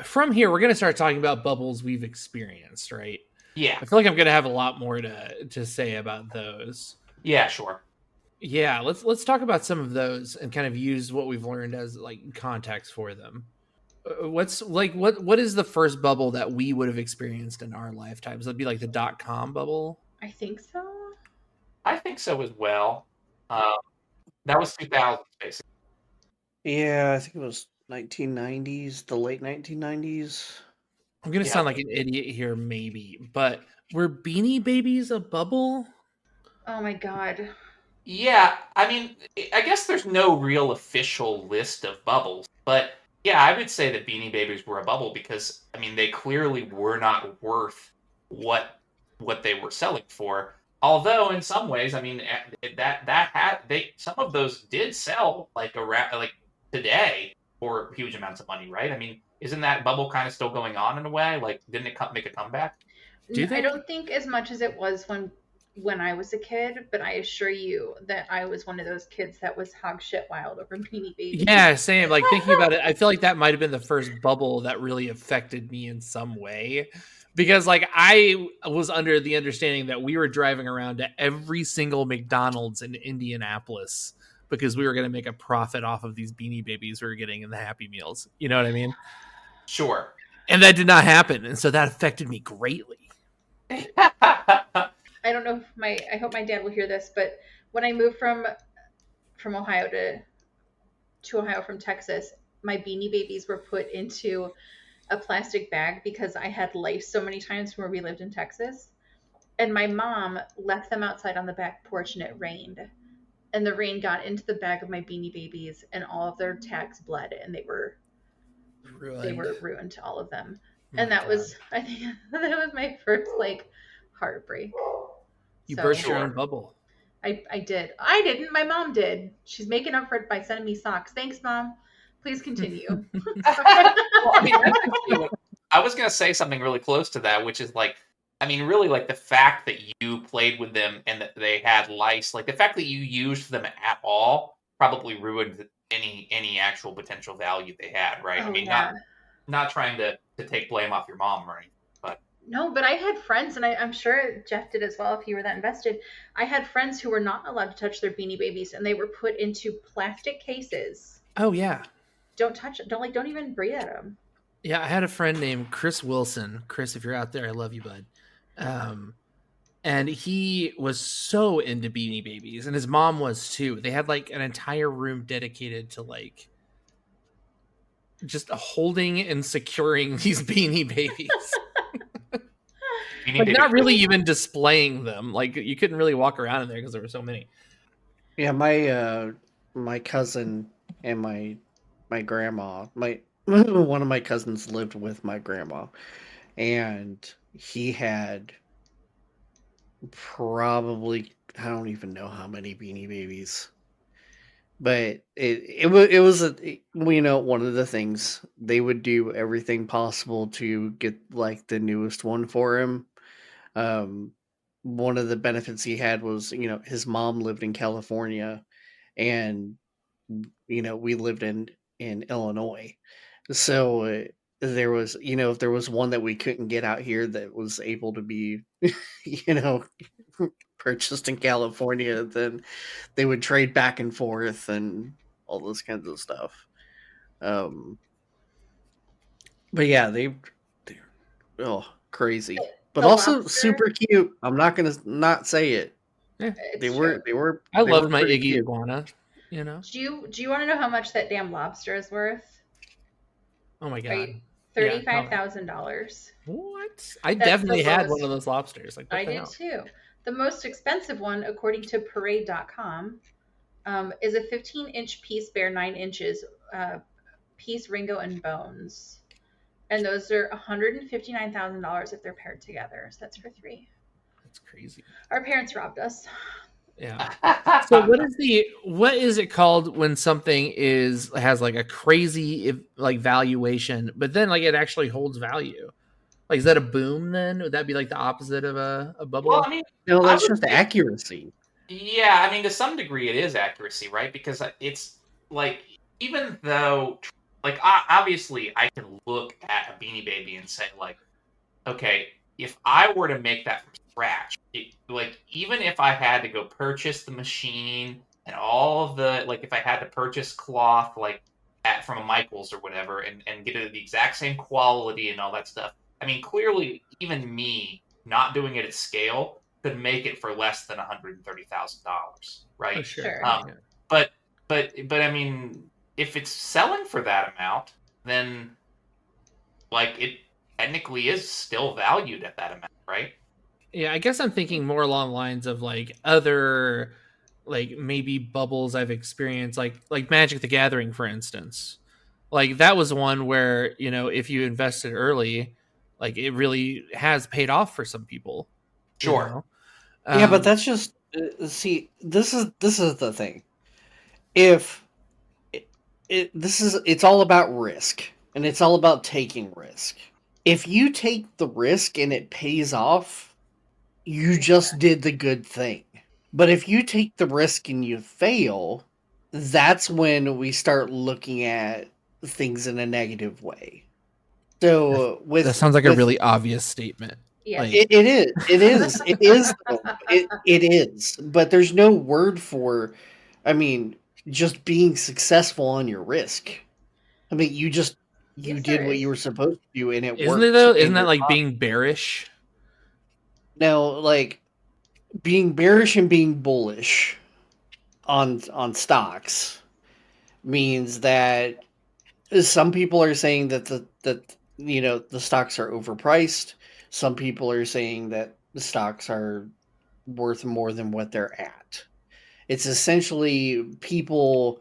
from here, we're going to start talking about bubbles we've experienced, right? Yeah. I feel like I'm going to have a lot more to say about those. Yeah, sure. Yeah, let's talk about some of those and kind of use what we've learned as like context for them. What is the first bubble that we would have experienced in our lifetimes? That'd be like the .com bubble. I think so. I think so as well. That was 2000, basically. Yeah, I think it was 1990s, the late 1990s. I'm gonna sound like an idiot here, maybe, but were Beanie Babies a bubble? Oh my god. Yeah, I mean, I guess there's no real official list of bubbles, but yeah, I would say that Beanie Babies were a bubble because I mean they clearly were not worth what they were selling for. Although in some ways, I mean some of those did sell like around like today for huge amounts of money, right? I mean, isn't that bubble kind of still going on in a way? Like, didn't it make a comeback? I don't think as much as it was when I was a kid, but I assure you that I was one of those kids that was hog shit wild over Beanie Babies. Yeah, same. Like thinking about it, I feel like that might have been the first bubble that really affected me in some way. Because like I was under the understanding that we were driving around to every single McDonald's in Indianapolis because we were going to make a profit off of these Beanie Babies we were getting in the Happy Meals. You know what I mean? Sure. And that did not happen. And so that affected me greatly. I don't know if I hope my dad will hear this, but when I moved from Ohio to Ohio from Texas, my Beanie Babies were put into a plastic bag because I had lice so many times from where we lived in Texas. And my mom left them outside on the back porch and it rained. And the rain got into the bag of my Beanie Babies and all of their tags bled and they were ruined, all of them. And that was, I think that was my first like heartbreak. You burst your own bubble. I did. I didn't. My mom did. She's making up for it by sending me socks. Thanks, Mom. Please continue. Well, I mean, I was going to say something really close to that, which is like, I mean, really like the fact that you played with them and that they had lice, like the fact that you used them at all probably ruined any actual potential value they had, right? Oh, I mean, yeah. not trying to take blame off your mom or anything, but No, but I had friends, and I'm sure Jeff did as well if you were that invested. I had friends who were not allowed to touch their Beanie Babies, and they were put into plastic cases. Oh yeah. Don't touch it. Don't even breathe at them. Yeah, I had a friend named Chris Wilson. Chris, if you're out there, I love you, bud. And he was so into Beanie Babies, and his mom was too. They had like an entire room dedicated to like just holding and securing these Beanie Babies. Like not really even displaying them. Like you couldn't really walk around in there because there were so many. Yeah, my cousin and my grandma, my one of my cousins lived with my grandma, and he had probably, I don't even know how many Beanie Babies, but it was one of the things they would do everything possible to get like the newest one for him. Um, One of the benefits he had was, his mom lived in California, and we lived in Illinois. So there was, if there was one that we couldn't get out here that was able to be, you know, purchased in California, then they would trade back and forth and all those kinds of stuff. Um, but yeah, they're crazy, but The also lobster. super cute. I'm not gonna not say it. Yeah, They It's true. were they were I they were loved my pretty Iggy cute. iguana. You know. Do you want to know how much that damn lobster is worth? Oh my Right, god. Yeah. Tell me. $35,000. What? I That's the definitely had one lowest. of those lobsters. Like, what I the did hell? too. The most expensive one, according to Parade.com, is a 15-inch piece, bear 9 inches, piece Ringo and Bones, and those are $159,000 if they're paired together. So that's for three. That's crazy. Our parents robbed us. Yeah. So what is it called when something has like a crazy like valuation, but then like it actually holds value? Like, is that a boom then? Would that be like the opposite of a Well, bubble? I mean, No, I that's would just say, accuracy. yeah, I mean, to some degree, it is accuracy, right? Because it's like, even though, like, obviously, I can look at a Beanie Baby and say, like, okay, if I were to make that from scratch, like, even if I had to go purchase the machine and all of the, like, if I had to purchase cloth, like, from a Michaels or whatever, and get it the exact same quality and all that stuff, I mean, clearly, even me not doing it at scale could make it for less than $130,000, Oh, right? sure. Sure. Um, Yeah. but but I mean, if it's selling for that amount, then like it technically is still valued at that amount, right? Yeah, I guess I'm thinking more along the lines of like other like maybe bubbles I've experienced, like Magic the Gathering, for instance. Like that was one where, if you invested early, like it really has paid off for some people, you Sure. know? Yeah, but Um, that's just see. This is the thing. If it's all about risk, and it's all about taking risk. If you take the risk and it pays off, you just did the good thing. But if you take the risk and you fail, that's when we start looking at things in a negative way. that, So that with sounds like a with really obvious statement. Yes. Like, it is though. It is, but there's no word for, I mean, just being successful on your risk. I mean, you Yes, did there what you is. were supposed to do, and it isn't it worked, though? Isn't and that you're like fine. being bearish? Now, like, being bearish and being bullish on stocks means that some people are saying that the stocks are overpriced. Some people are saying that the stocks are worth more than what they're at. It's essentially people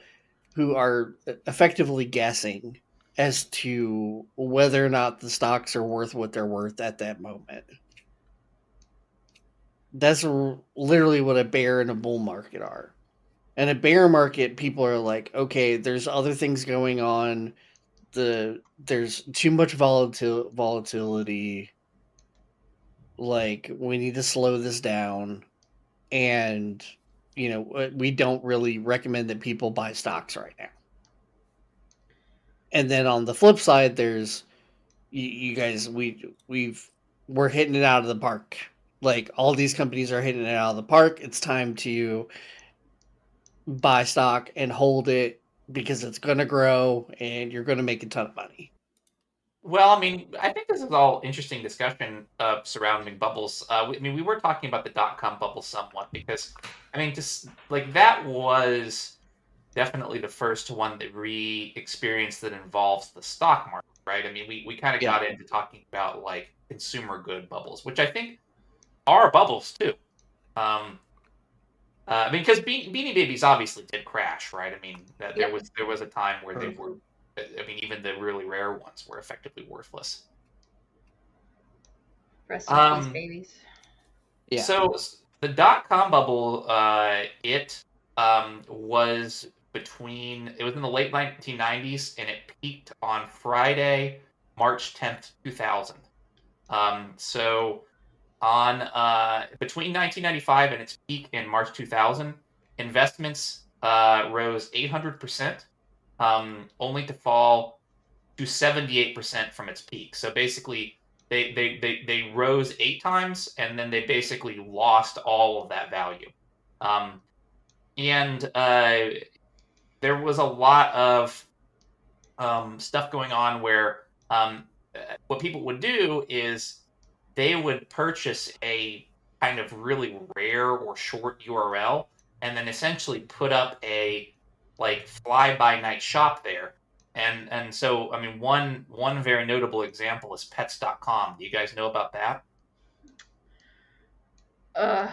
who are effectively guessing as to whether or not the stocks are worth what they're worth at that moment. That's literally what a bear and a bull market are. In a bear market, people are like, okay, there's other things going on. There's too much volatility. Like, we need to slow this down, and we don't really recommend that people buy stocks right now. And then on the flip side, there's you guys. We're hitting it out of the park. Like, all these companies are hitting it out of the park. It's time to buy stock and hold it because it's going to grow and you're going to make a ton of money. Well, I mean, I think this is all interesting discussion surrounding bubbles. I mean, we were talking about the dot-com bubble somewhat because, I mean, just like that was definitely the first one that re-experienced that involves the stock market, right? I mean, we kind of Yeah. got into talking about like consumer good bubbles, which I think are bubbles too. Um, I mean, because Beanie Babies obviously did crash, right? I mean, that Yep. there was a time where they were. I mean, even the really rare ones were effectively worthless. Rest in peace, Um, babies. Yeah. So the .com bubble, it was between. It was in the late 1990s, and it peaked on Friday, March 10th, 2000. So on between 1995 and its peak in March 2000, investments rose 800%, only to fall to 78% from its peak. So basically, they rose 8 times, and then they basically lost all of that value. And there was a lot of stuff going on where what people would do is they would purchase a kind of really rare or short URL and then essentially put up a like fly by night shop there. And so I mean one very notable example is pets.com. Do you guys know about that? Uh,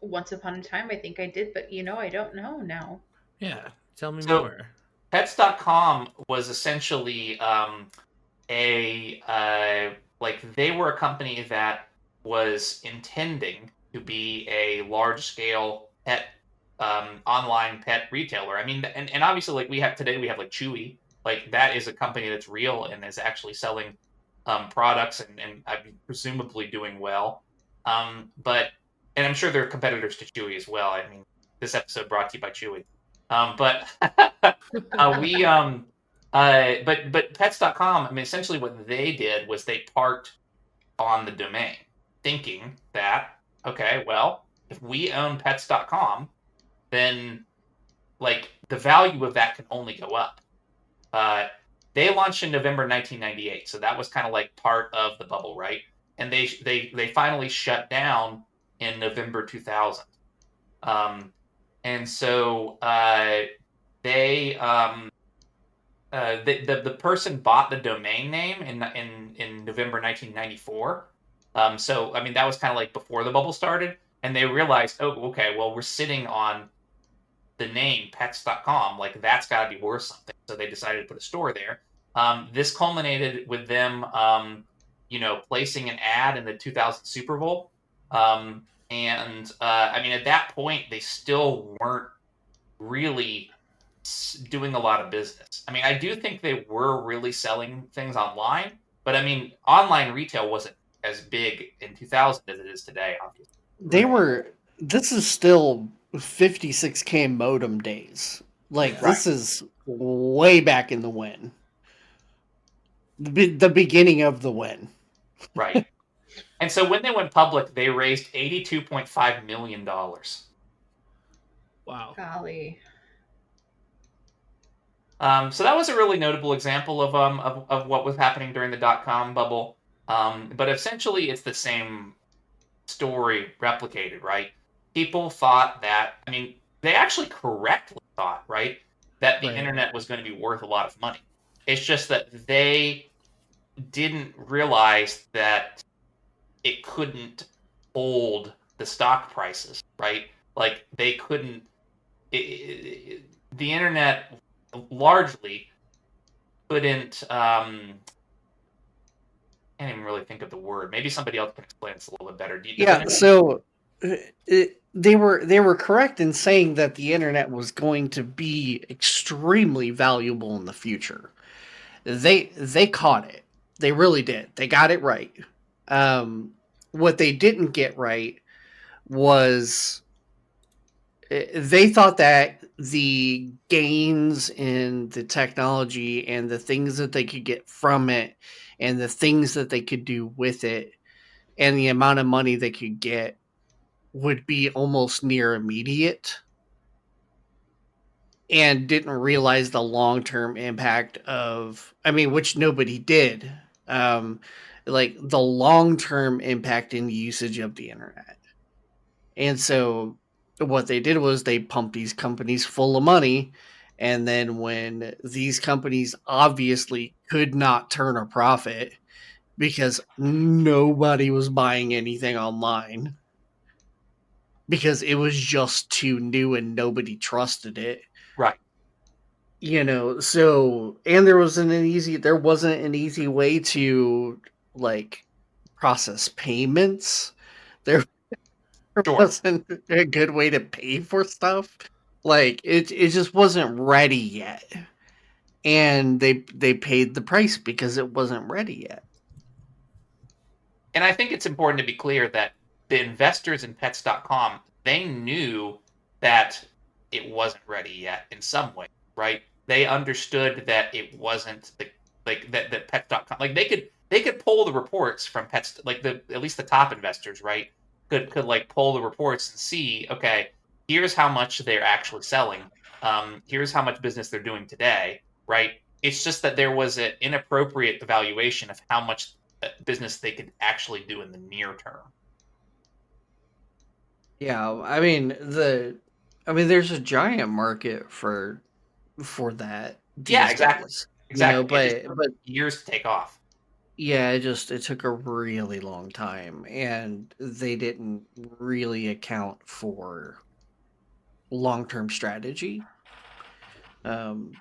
once upon a time, I think I did, but I don't know now. Yeah, tell me So more. pets.com was essentially a like they were a company that was intending to be a large scale pet online pet retailer. I mean, and obviously like we have today, we have like Chewy, like that is a company that's real and is actually selling products and presumably doing well. But and I'm sure there are competitors to Chewy as well. I mean, this episode brought to you by Chewy. But we but pets.com, I mean, essentially what they did was they parked on the domain, thinking that, okay, well, if we own pets.com, then like the value of that can only go up. Uh, they launched in November 1998, so that was kind of like part of the bubble, right? And they finally shut down in November 2000. And so they the person bought the domain name in November 1994. So I mean that was kind of like before the bubble started, and they realized, oh, okay, well we're sitting on the name pets.com, like that's got to be worth something. So they decided to put a store there. This culminated with them, placing an ad in the 2000 Super Bowl. And I mean, at that point, they still weren't really doing a lot of business. I mean, I do think they were really selling things online, but I mean, online retail wasn't as big in 2000 as it is today, obviously. They were. This is still 56K modem days. Like Right. this is way back in the win. The beginning of the win. Right. And so when they went public, they raised $82.5 million. Wow. Golly. So that was a really notable example of what was happening during the .com bubble. But essentially, it's the same story replicated, right? People thought that, I mean, they actually correctly thought, right, that the Right. internet was going to be worth a lot of money. It's just that they didn't realize that it couldn't hold the stock prices, right? Like they couldn't. The internet largely couldn't. Can't even really think of the word. Maybe somebody else can explain this a little bit better. So they were correct in saying that the internet was going to be extremely valuable in the future. They caught it. They really did. They got it right. What they didn't get right was they thought that the gains in the technology and the things that they could get from it and the things that they could do with it and the amount of money they could get would be almost near immediate, and didn't realize the long-term impact of, I mean, which nobody did, like the long-term impact in usage of the internet. And so what they did was they pumped these companies full of money, and then when these companies obviously could not turn a profit because nobody was buying anything online, because it was just too new and nobody trusted it. Right. So, and there wasn't an easy way to like process payments. There Sure. wasn't a good way to pay for stuff. Like it just wasn't ready yet. And they paid the price because it wasn't ready yet. And I think it's important to be clear that the investors in pets.com, they knew that it wasn't ready yet in some way, right? They understood that it wasn't that pets.com, like they could pull the reports from pets, like at least the top investors, right? Could like pull the reports and see, okay, here's how much they're actually selling. Here's how much business they're doing today, right? It's just that there was an inappropriate evaluation of how much business they could actually do in the near term. Yeah, I mean there's a giant market for that these Yeah, exactly. days. Exactly. It just But took years to take off. yeah, it took a really long time, and they didn't really account for long-term strategy.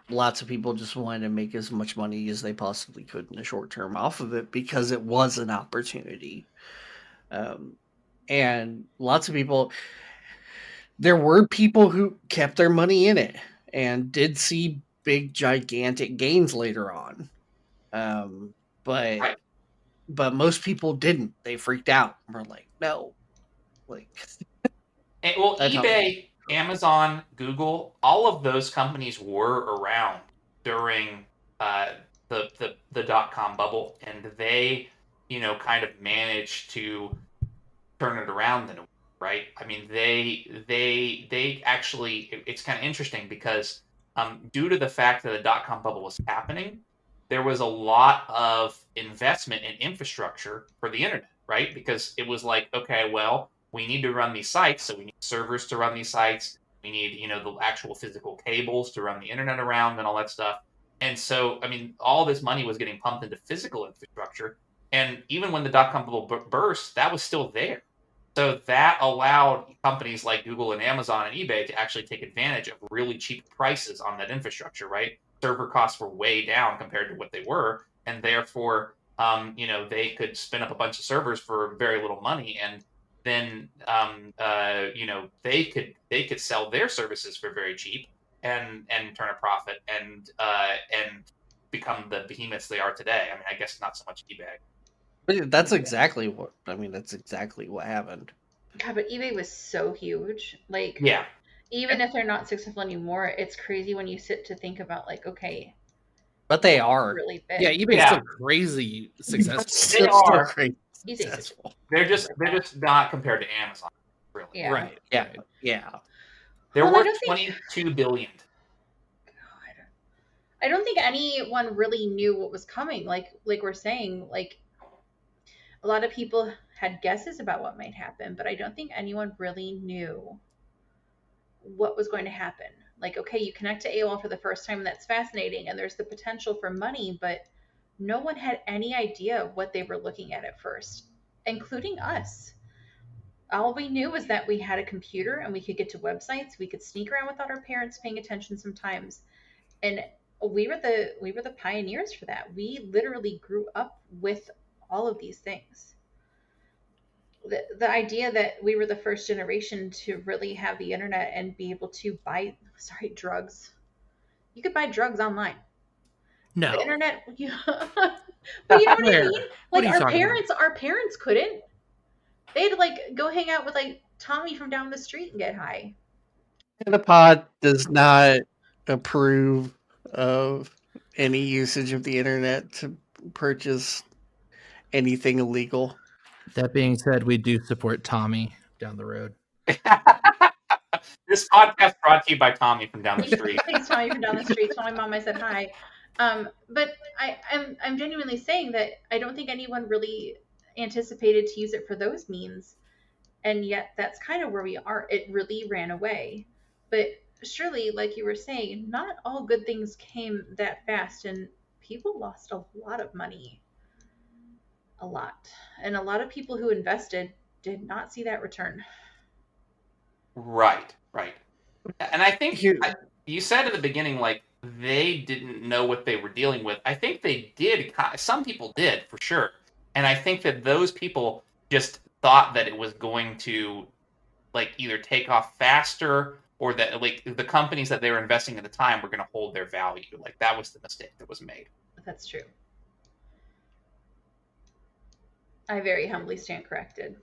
Lots of people just wanted to make as much money as they possibly could in the short term off of it because it was an opportunity. And lots of people, there were people who kept their money in it and did see big, gigantic gains later on. But Right. but most people didn't. They freaked out and were like, no. Like, Well, that's how. eBay, Amazon, Google, all of those companies were around during the .com bubble, and they, kind of managed to turn it around in a way, right? I mean, they actually, it's kind of interesting because due to the fact that the .com bubble was happening, there was a lot of investment in infrastructure for the internet, right? Because it was like, okay, well, we need to run these sites, so we need servers to run these sites. We need, the actual physical cables to run the internet around and all that stuff. And so, I mean, all this money was getting pumped into physical infrastructure. And even when the .com bubble burst, that was still there. So that allowed companies like Google and Amazon and eBay to actually take advantage of really cheap prices on that infrastructure, right? Server costs were way down compared to what they were, and therefore, they could spin up a bunch of servers for very little money, and then, they could sell their services for very cheap and turn a profit and become the behemoths they are today. I mean, I guess not so much eBay. But that's exactly what happened. God, but eBay was so huge. Like, Yeah. even if they're not successful anymore, it's crazy when you sit to think about, like, okay, But they are. really big. Yeah, eBay's still crazy successful. Still are. crazy Easy. successful. They're just not compared to Amazon, really. Yeah. Right. Yeah. right. Yeah. They're Well, I worth don't think- 22 billion. God. I don't think anyone really knew what was coming. Like we're saying, like, a lot of people had guesses about what might happen, but I don't think anyone really knew what was going to happen. Like, okay, you connect to AOL for the first time, and that's fascinating, and there's the potential for money, but no one had any idea what they were looking at first, including us. All we knew was that we had a computer and we could get to websites. We could sneak around without our parents paying attention sometimes, and we were the pioneers for that. We literally grew up with all of these things. The idea that we were the first generation to really have the internet and be able to buy drugs. You could buy drugs online. No. The internet, yeah. But you know what I Where? mean? What Like, are you talking about? our parents couldn't. They'd like go hang out with like Tommy from down the street and get high. Pentapod does not approve of any usage of the internet to purchase anything illegal. That being said, we do support Tommy down the road. This podcast brought to you by Tommy from down the street. Thanks, Tommy from down the street. Tell my mom I said hi. But I'm genuinely saying that I don't think anyone really anticipated to use it for those means, and yet that's kind of where we are. It really ran away, but surely, like you were saying, not all good things came that fast, and people lost a lot of money. A lot. And a lot of people who invested did not see that return. Right. And I think Here, you said at the beginning, like, they didn't know what they were dealing with. I think they did. Some people did, for sure. And I think that those people just thought that it was going to, like, either take off faster, or that, like, the companies that they were investing at the time were going to hold their value. Like, that was the mistake that was made. That's true. I very humbly stand corrected.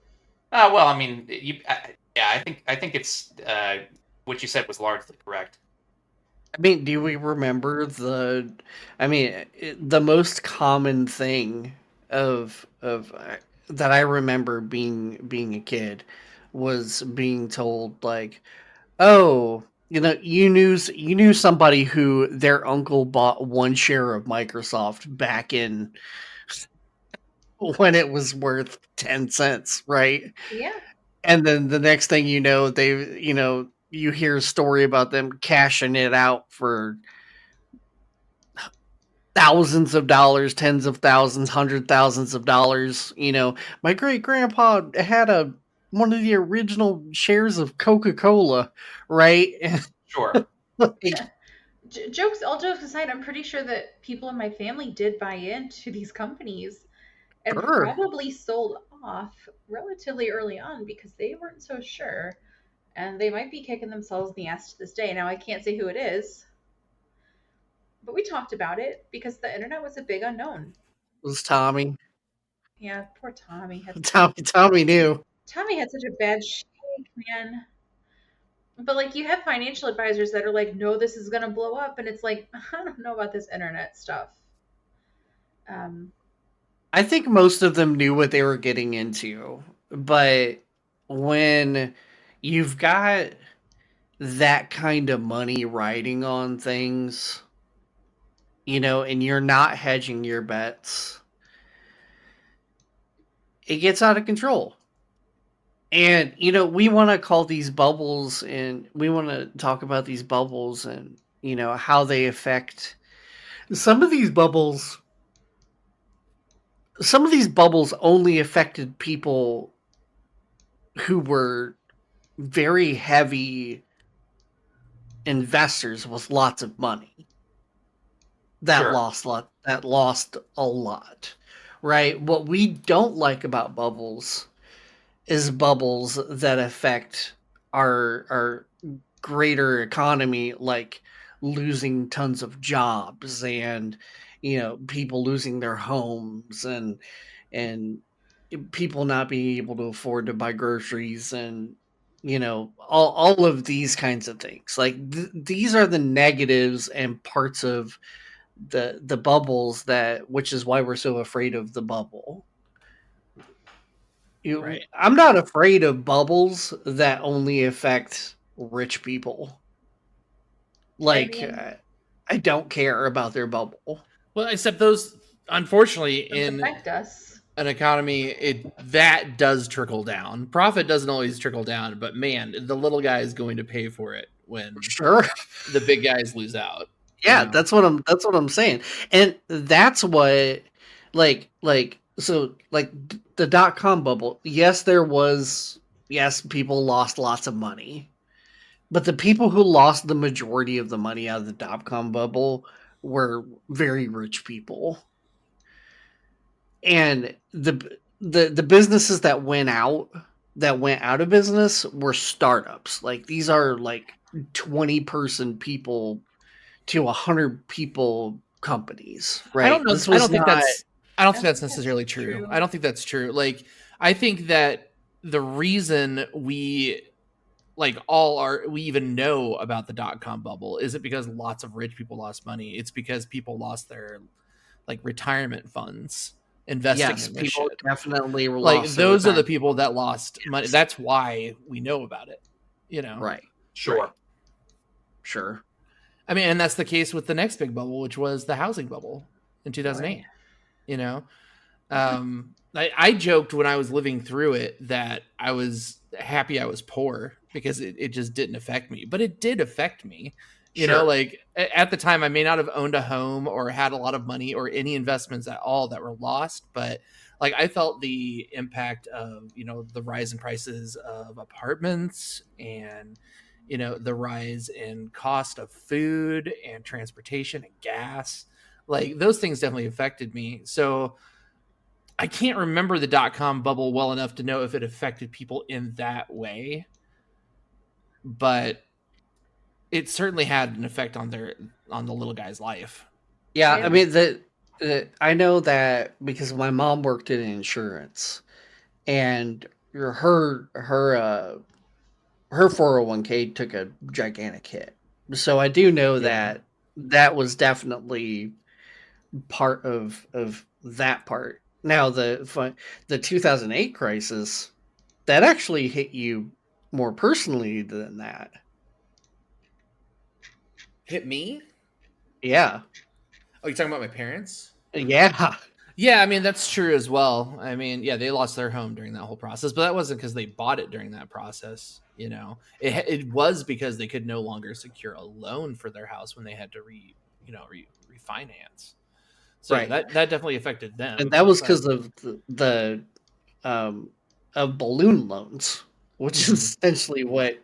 Well, I mean, yeah, I think it's what you said was largely correct. I mean, do we remember the most common thing of that I remember being a kid was being told, like, oh, you knew somebody who their uncle bought one share of Microsoft back in when it was worth 10 cents, right? Yeah. And then the next thing you know, you hear a story about them cashing it out for thousands of dollars, tens of thousands, hundred thousands of dollars. My great grandpa had one of the original shares of Coca-Cola, right? Sure. Like, All jokes aside, I'm pretty sure that people in my family did buy into these companies and sure. probably sold off relatively early on because they weren't so sure. And they might be kicking themselves in the ass to this day. Now, I can't say who it is, but we talked about it because the internet was a big unknown. It was Tommy. Yeah, poor Tommy had Tommy knew. Tommy had such a bad shake, man. But like you have financial advisors that are like, no, this is gonna blow up, and it's like, I don't know about this internet stuff. Um, I think most of them knew what they were getting into, but when you've got that kind of money riding on things, and you're not hedging your bets, it gets out of control. And, we want to call these bubbles, and we want to talk about these bubbles and, how they affect some of these bubbles. Some of these bubbles only affected people who were very heavy investors with lots of money that Sure. lost a lot, right? What we don't like about bubbles is bubbles that affect our greater economy, like losing tons of jobs and people losing their homes and people not being able to afford to buy groceries and all of these kinds of things. Like these are the negatives and parts of the bubbles, which is why we're so afraid of the bubble. Right. I'm not afraid of bubbles that only affect rich people. Like, I don't care about their bubble. Well, except those, unfortunately, in affect us. an economy, that does trickle down. Profit doesn't always trickle down, but man, the little guy is going to pay for it when Sure. the big guys lose out. Yeah, that's what I'm saying. And that's what so the .com bubble, yes, people lost lots of money. But the people who lost the majority of the money out of the .com bubble were very rich people. And the businesses that went out of business were startups. Like these are like 20-person people to 100 people companies, right? I don't know. I don't think that's necessarily true. True. I don't think that's true. Like, I think that the reason we even know about the .com bubble isn't because lots of rich people lost money. It's because people lost their like retirement funds investing in this people shit. Definitely were like lost those are the people that lost money. That's why we know about it. Right. Sure. Right. Sure. I mean, and that's the case with the next big bubble, which was the housing bubble in 2008. Right. I joked when I was living through it that I was happy I was poor because it just didn't affect me, but it did affect me. You know, like at the time I may not have owned a home or had a lot of money or any investments at all that were lost, but Like I felt the impact of, the rise in prices of apartments and, the rise in cost of food and transportation and gas. Like those things definitely affected me. So I can't remember the .com bubble well enough to know if it affected people in that way, but it certainly had an effect on the little guy's life. Yeah, Yeah. I mean I know that because my mom worked in insurance, and her 401k took a gigantic hit. So I do know Yeah. that was definitely part of that part. Now the 2008 crisis, that actually hit you more personally than that. Hit me? Yeah. Oh, you're talking about my parents? Yeah. Yeah, I mean that's true as well. I mean, yeah, they lost their home during that whole process, but that wasn't because they bought it during that process. It was because they could no longer secure a loan for their house when they had to refinance. So yeah, Right. that definitely affected And them. that was But because of the um of balloon loans, which is Mhm. essentially what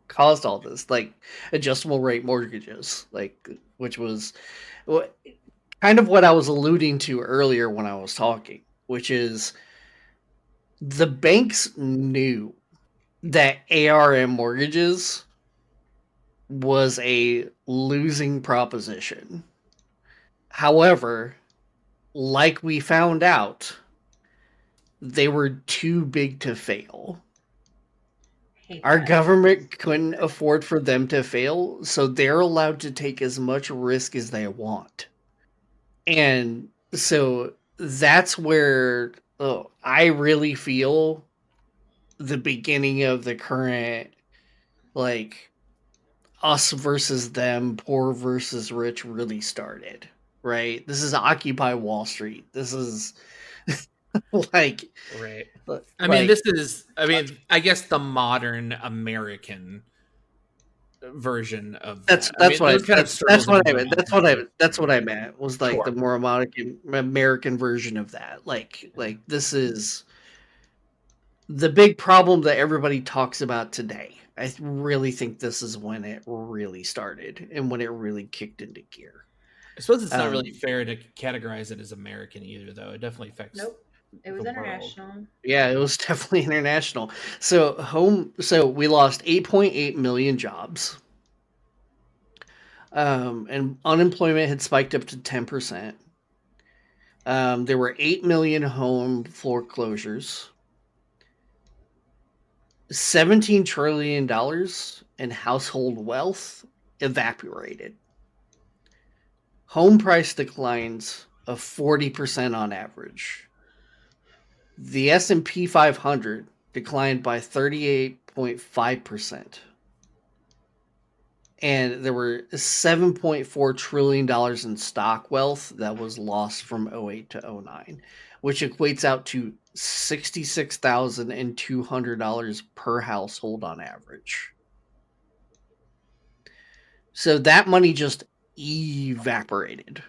caused all this, like adjustable rate mortgages, like which was what kind of what I was alluding to earlier when I was talking, which is the banks knew that ARM mortgages was a losing proposition. However, like we found out, they were too big to fail. Hate Our that. government couldn't afford for them to fail, so they're allowed to take as much risk as they want. And so that's where I really feel the beginning of the current, like, us versus them, poor versus rich really started, right? This is Occupy Wall Street. This is like right. I mean, like I guess the modern American version of that's that. I that's mean, what I those kind of that's struggles what I everybody meant. encountered. That's what I meant was like the Sure. more American version of that. Like this is the big problem that everybody talks about today. I really think this is when it really started and when it really kicked into gear. I suppose it's not really Um, fair to categorize it as American either, though. It definitely affects Nope. It was the world. international. yeah, it was definitely international. So we lost 8.8 million jobs. And unemployment had spiked up to 10%. There were 8 million home foreclosures, $17 trillion in household wealth evaporated. Home price declines of 40% on average. The S&P 500 declined by 38.5%. And there were $7.4 trillion in stock wealth that was lost from '08 to '09, which equates out to $66,200 per household on average. So that money just evaporated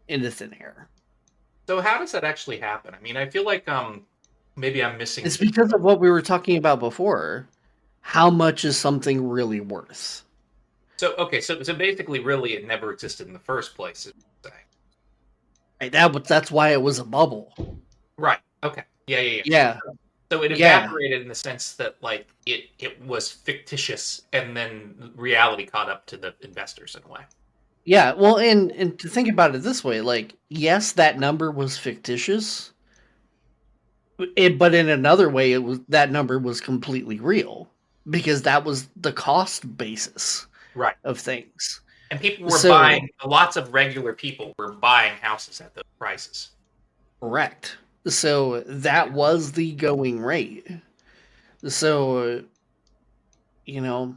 into thin air. So how does that actually happen? I mean, I feel like maybe I'm missing. It's because of what we were talking about before. How much is something really worth? So okay, so basically, really, it never existed in the first place. Is what you're saying. Right, that's why it was a bubble. Right. Okay. Yeah. Yeah, So it yeah. evaporated in the sense that like it was fictitious, and then reality caught up to the investors in a way. Yeah, well, and to think about it this way, like, yes, that number was fictitious, but in another way, that number was completely real because that was the cost basis Right. of things. And people were So, buying. Lots of regular people were buying houses at those prices. correct. So that was the going rate. So, you know,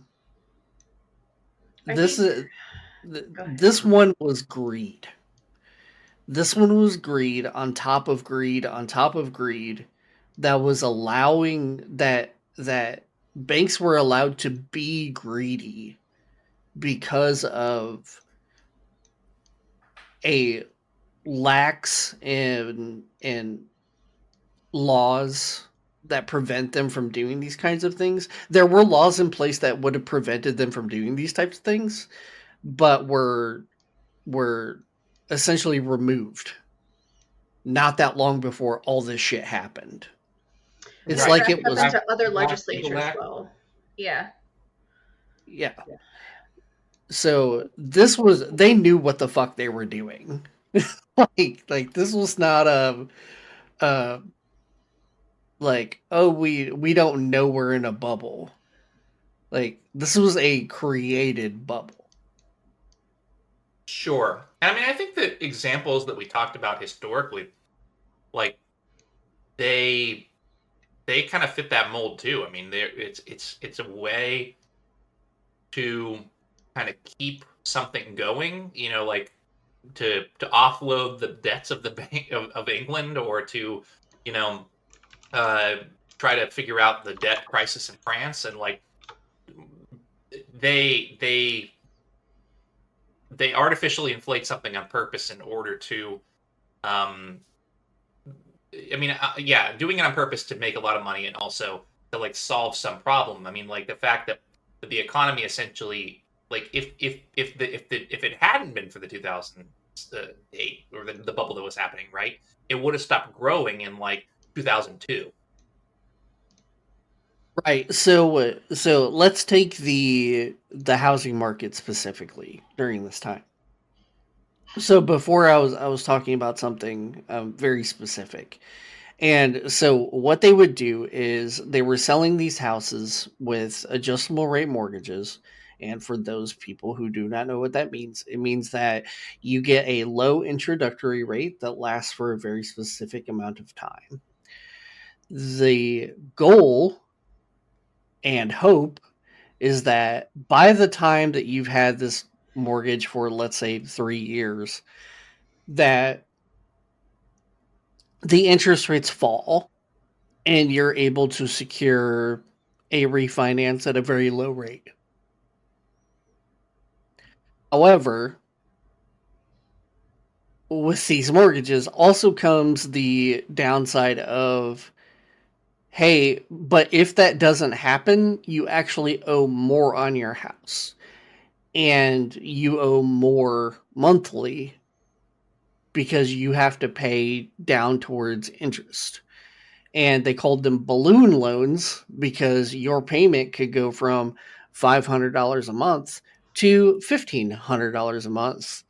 I this think. is Go ahead. this one was greed. This one was greed on top of greed on top of greed that was allowing that banks were allowed to be greedy because of a lax in laws that prevent them from doing these kinds of things. There were laws in place that would have prevented them from doing these types of things, but were essentially removed not that long before all this shit happened. It's Yeah, like it it wrapped up was, into other Glass Steagall legislatures. Act. Well, yeah. yeah. So this was, they knew what the fuck they were doing. like this was not a like, oh, we don't know we're in a bubble. Like this was a created bubble. Sure. And I mean, I think that examples that we talked about historically, like they kind of fit that mold too. I mean, it's a way to kind of keep something going, you know, like to offload the debts of the Bank of England, or to, you know, uh, try to figure out the debt crisis in France. And like they they artificially inflate something on purpose in order to, um I mean, yeah, doing it on purpose to make a lot of money, and also to like solve some problem. I mean, like the fact that the economy essentially, like if it hadn't been for the 2008, or the bubble that was happening, right, it would have stopped growing in like 2002. Right. So let's take the housing market specifically during this time. So before I was talking about something very specific. And so what they would do is they were selling these houses with adjustable rate mortgages. And for those people who do not know what that means, it means that you get a low introductory rate that lasts for a very specific amount of time. The goal and hope is that by the time that you've had this mortgage for, let's say, 3 years, that the interest rates fall and you're able to secure a refinance at a very low rate. However, with these mortgages also comes the downside of, hey, but if that doesn't happen, you actually owe more on your house. And you owe more monthly because you have to pay down towards interest. And they called them balloon loans because your payment could go from $500 a month to $1,500 a month,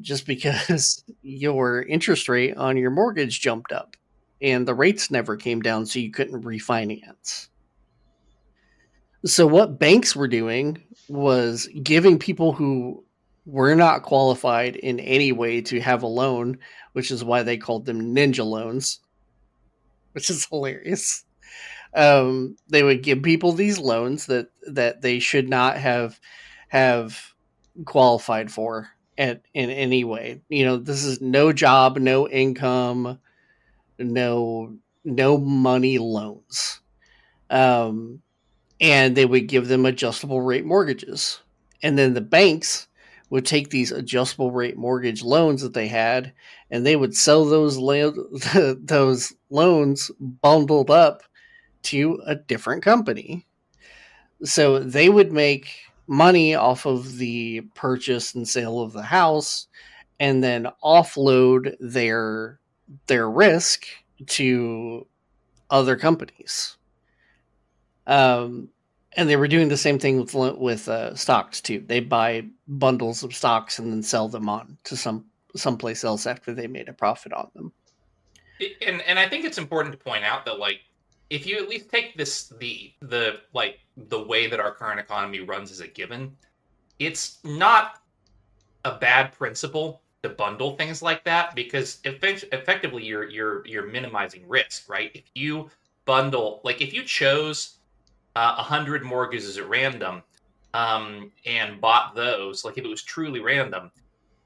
just because your interest rate on your mortgage jumped up and the rates never came down, so you couldn't refinance. So, what banks were doing was giving people who were not qualified in any way to have a loan, which is why they called them ninja loans, which is hilarious. They would give people these loans that they should not have qualified for in any way. You know, this is no job, no income, no money loans. And they would give them adjustable rate mortgages. And then the banks would take these adjustable rate mortgage loans that they had, and they would sell those loans bundled up to a different company. So they would make money off of the purchase and sale of the house, and then offload their risk to other companies. And they were doing the same thing with stocks too. They buy bundles of stocks and then sell them on to someplace else after they made a profit on them. And I think it's important to point out that, like, if you at least take this the like the way that our current economy runs as a given, it's not a bad principle to bundle things like that, because effectively you're minimizing risk, right? If you bundle, like if you chose 100 mortgages at random, and bought those, like if it was truly random,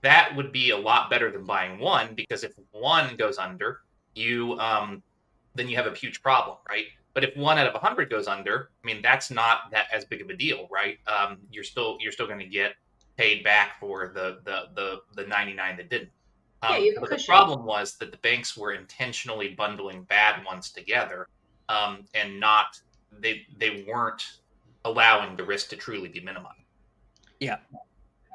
that would be a lot better than buying one, because if one goes under, you then you have a huge problem, right? But if one out of 100 goes under, I mean, that's not that as big of a deal, right? You're still going to get paid back for the 99 that didn't. you have a But the cushion. problem was that the banks were intentionally bundling bad ones together, and not they weren't allowing the risk to truly be minimized. Yeah.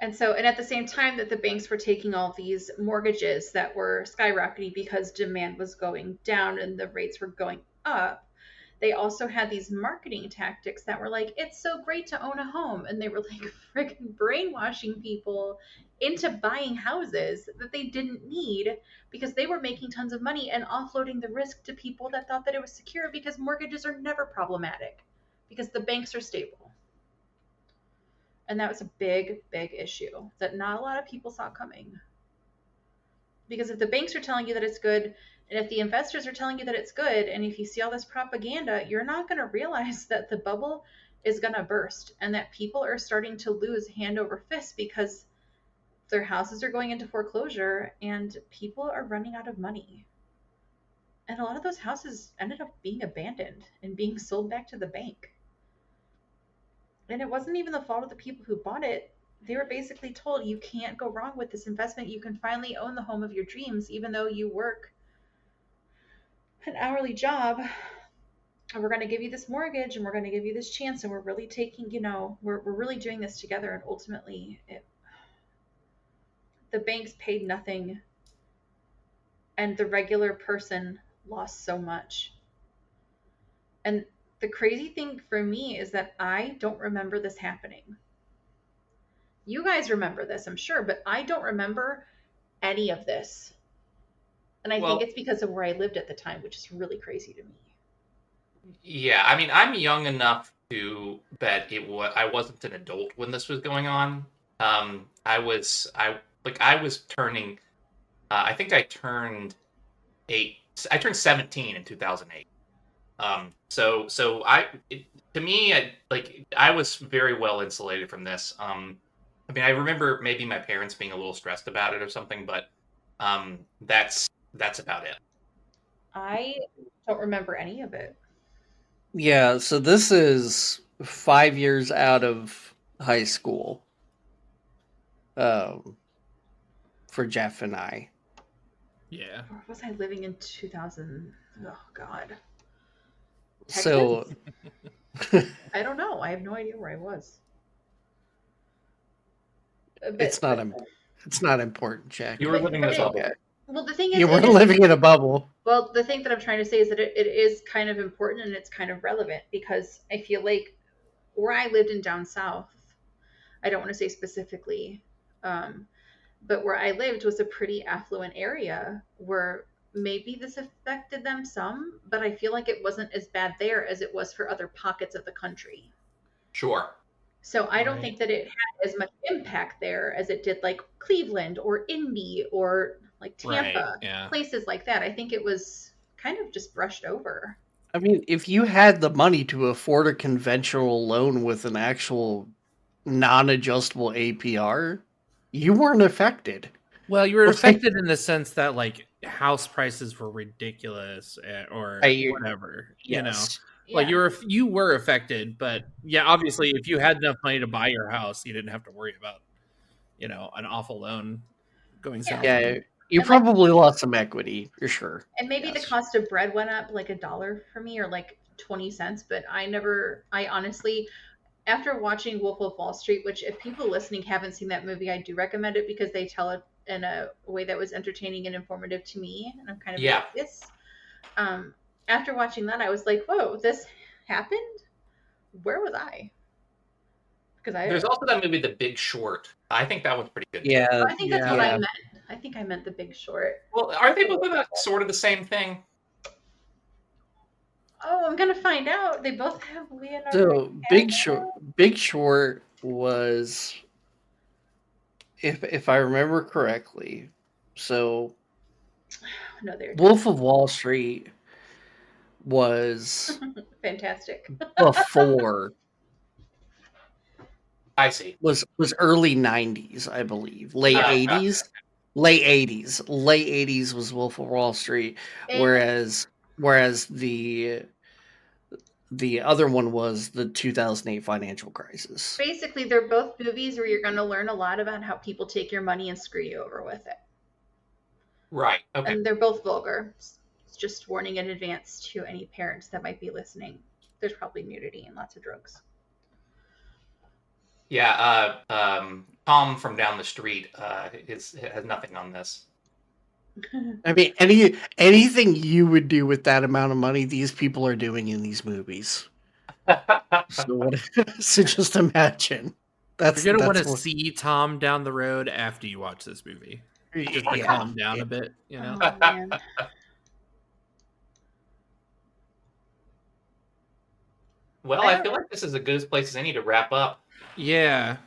And at the same time that the banks were taking all these mortgages that were skyrocketing because demand was going down and the rates were going up, they also had these marketing tactics that were like, it's so great to own a home. And they were like freaking brainwashing people into buying houses that they didn't need because they were making tons of money and offloading the risk to people that thought that it was secure, because mortgages are never problematic because the banks are stable. And that was a big, big issue that not a lot of people saw coming. Because if the banks are telling you that it's good, and if the investors are telling you that it's good, and if you see all this propaganda, you're not going to realize that the bubble is going to burst and that people are starting to lose hand over fist because their houses are going into foreclosure and people are running out of money. And a lot of those houses ended up being abandoned and being sold back to the bank. And it wasn't even the fault of the people who bought it. They were basically told, you can't go wrong with this investment. You can finally own the home of your dreams, even though you work an hourly job. And we're going to give you this mortgage, and we're going to give you this chance, and we're really taking, we're really doing this together. And ultimately, the banks paid nothing, and the regular person lost so much. And the crazy thing for me is that I don't remember this happening. You guys remember this, I'm sure, but I don't remember any of this. And I think it's because of where I lived at the time, which is really crazy to me. Yeah, I mean, I'm young enough to bet I wasn't an adult when this was going on. I was turning. I think I turned 8. I turned 17 in 2008. To me, I was very well insulated from this. I mean, I remember maybe my parents being a little stressed about it or something, but that's about it. I don't remember any of it. Yeah, so this is 5 years out of high school for Jeff and I. Yeah. Where was I living in 2000? Oh, God. Texas? So I don't know. I have no idea where I was. it's not important, Jack. You were living in a bubble. Okay. Well, the thing is, You were living in a bubble. Well, the thing that I'm trying to say is that it is kind of important and it's kind of relevant, because I feel like where I lived in down south, I don't want to say specifically, but where I lived was a pretty affluent area where maybe this affected them some, but I feel like it wasn't as bad there as it was for other pockets of the country. Sure. So I don't think that it had as much impact there as it did like Cleveland or Indy or like Tampa, places like that. I think it was kind of just brushed over. I mean, if you had the money to afford a conventional loan with an actual non-adjustable APR, you weren't affected. Well, you were affected in the sense that like house prices were ridiculous or whatever. Yes. Like you were affected, but yeah, obviously, if you had enough money to buy your house, you didn't have to worry about, an awful loan going south. Yeah, you probably lost some equity for sure. And maybe the cost of bread went up like $1 for me, or like 20 cents. But I honestly, after watching Wolf of Wall Street, which if people listening haven't seen that movie, I do recommend it because they tell it in a way that was entertaining and informative to me, and I'm kind of like this. After watching that, I was like, whoa, this happened? Where was I? Because There's also that movie, The Big Short. I think that one's pretty good. Yeah. I think that's what I meant. I think I meant The Big Short. Well, aren't they both about sort of the same thing? Oh, I'm going to find out. They both have Leonardo. So, Big Short was, if I remember correctly, so no, Wolf of Wall Street was fantastic before. I see. Was early 90s, I believe. Late 80s. Late 80s was Wolf of Wall Street, whereas the other one was the 2008 financial crisis. Basically, they're both movies where you're going to learn a lot about how people take your money and screw you over with it. Right. Okay. And they're both vulgar. It's just warning in advance to any parents that might be listening. There's probably nudity and lots of drugs. Yeah. Tom from down the street has nothing on this. I mean, anything you would do with that amount of money, these people are doing in these movies. So, so just imagine. You're gonna want to what- see Tom down the road after you watch this movie, just to yeah. calm down a bit. You know. Oh, man. Well, I feel like this is as good a place as any to wrap up. Yeah.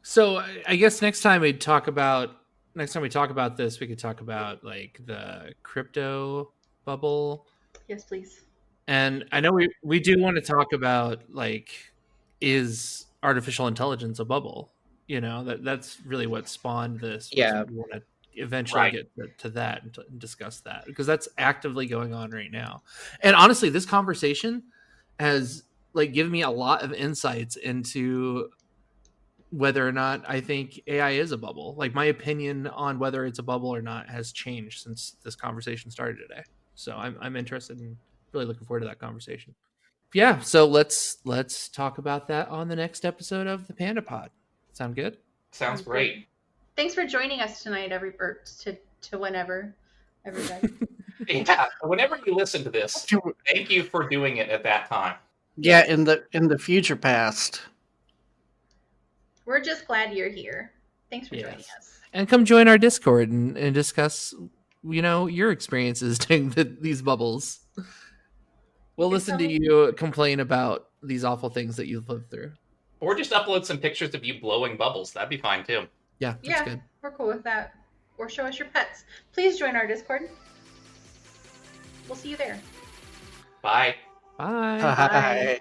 So I guess next time we talk about this, we could talk about like the crypto bubble. Yes, please. And I know we do want to talk about like, is artificial intelligence a bubble? You know, that's really what spawned this. Yeah. We want to eventually Right. get to that and discuss that, because that's actively going on right now. And honestly, this conversation has like given me a lot of insights into whether or not I think AI is a bubble. Like my opinion on whether it's a bubble or not has changed since this conversation started today. So I'm interested and really looking forward to that conversation. Yeah, so let's talk about that on the next episode of the Panda Pod. Sound good? Sounds great. Thanks for joining us tonight, to whenever, everybody. Yeah. Whenever you listen to this, thank you for doing it at that time. Yeah, in the future past. We're just glad you're here. Thanks for Yes. joining us. And come join our Discord and discuss, you know, your experiences doing these bubbles. We'll listen to you complain about these awful things that you've lived through. Or just upload some pictures of you blowing bubbles. That'd be fine too. Yeah, that's Yeah, good. we're cool with that. Or show us your pets. Please join our Discord. We'll see you there. Bye. Bye. Bye.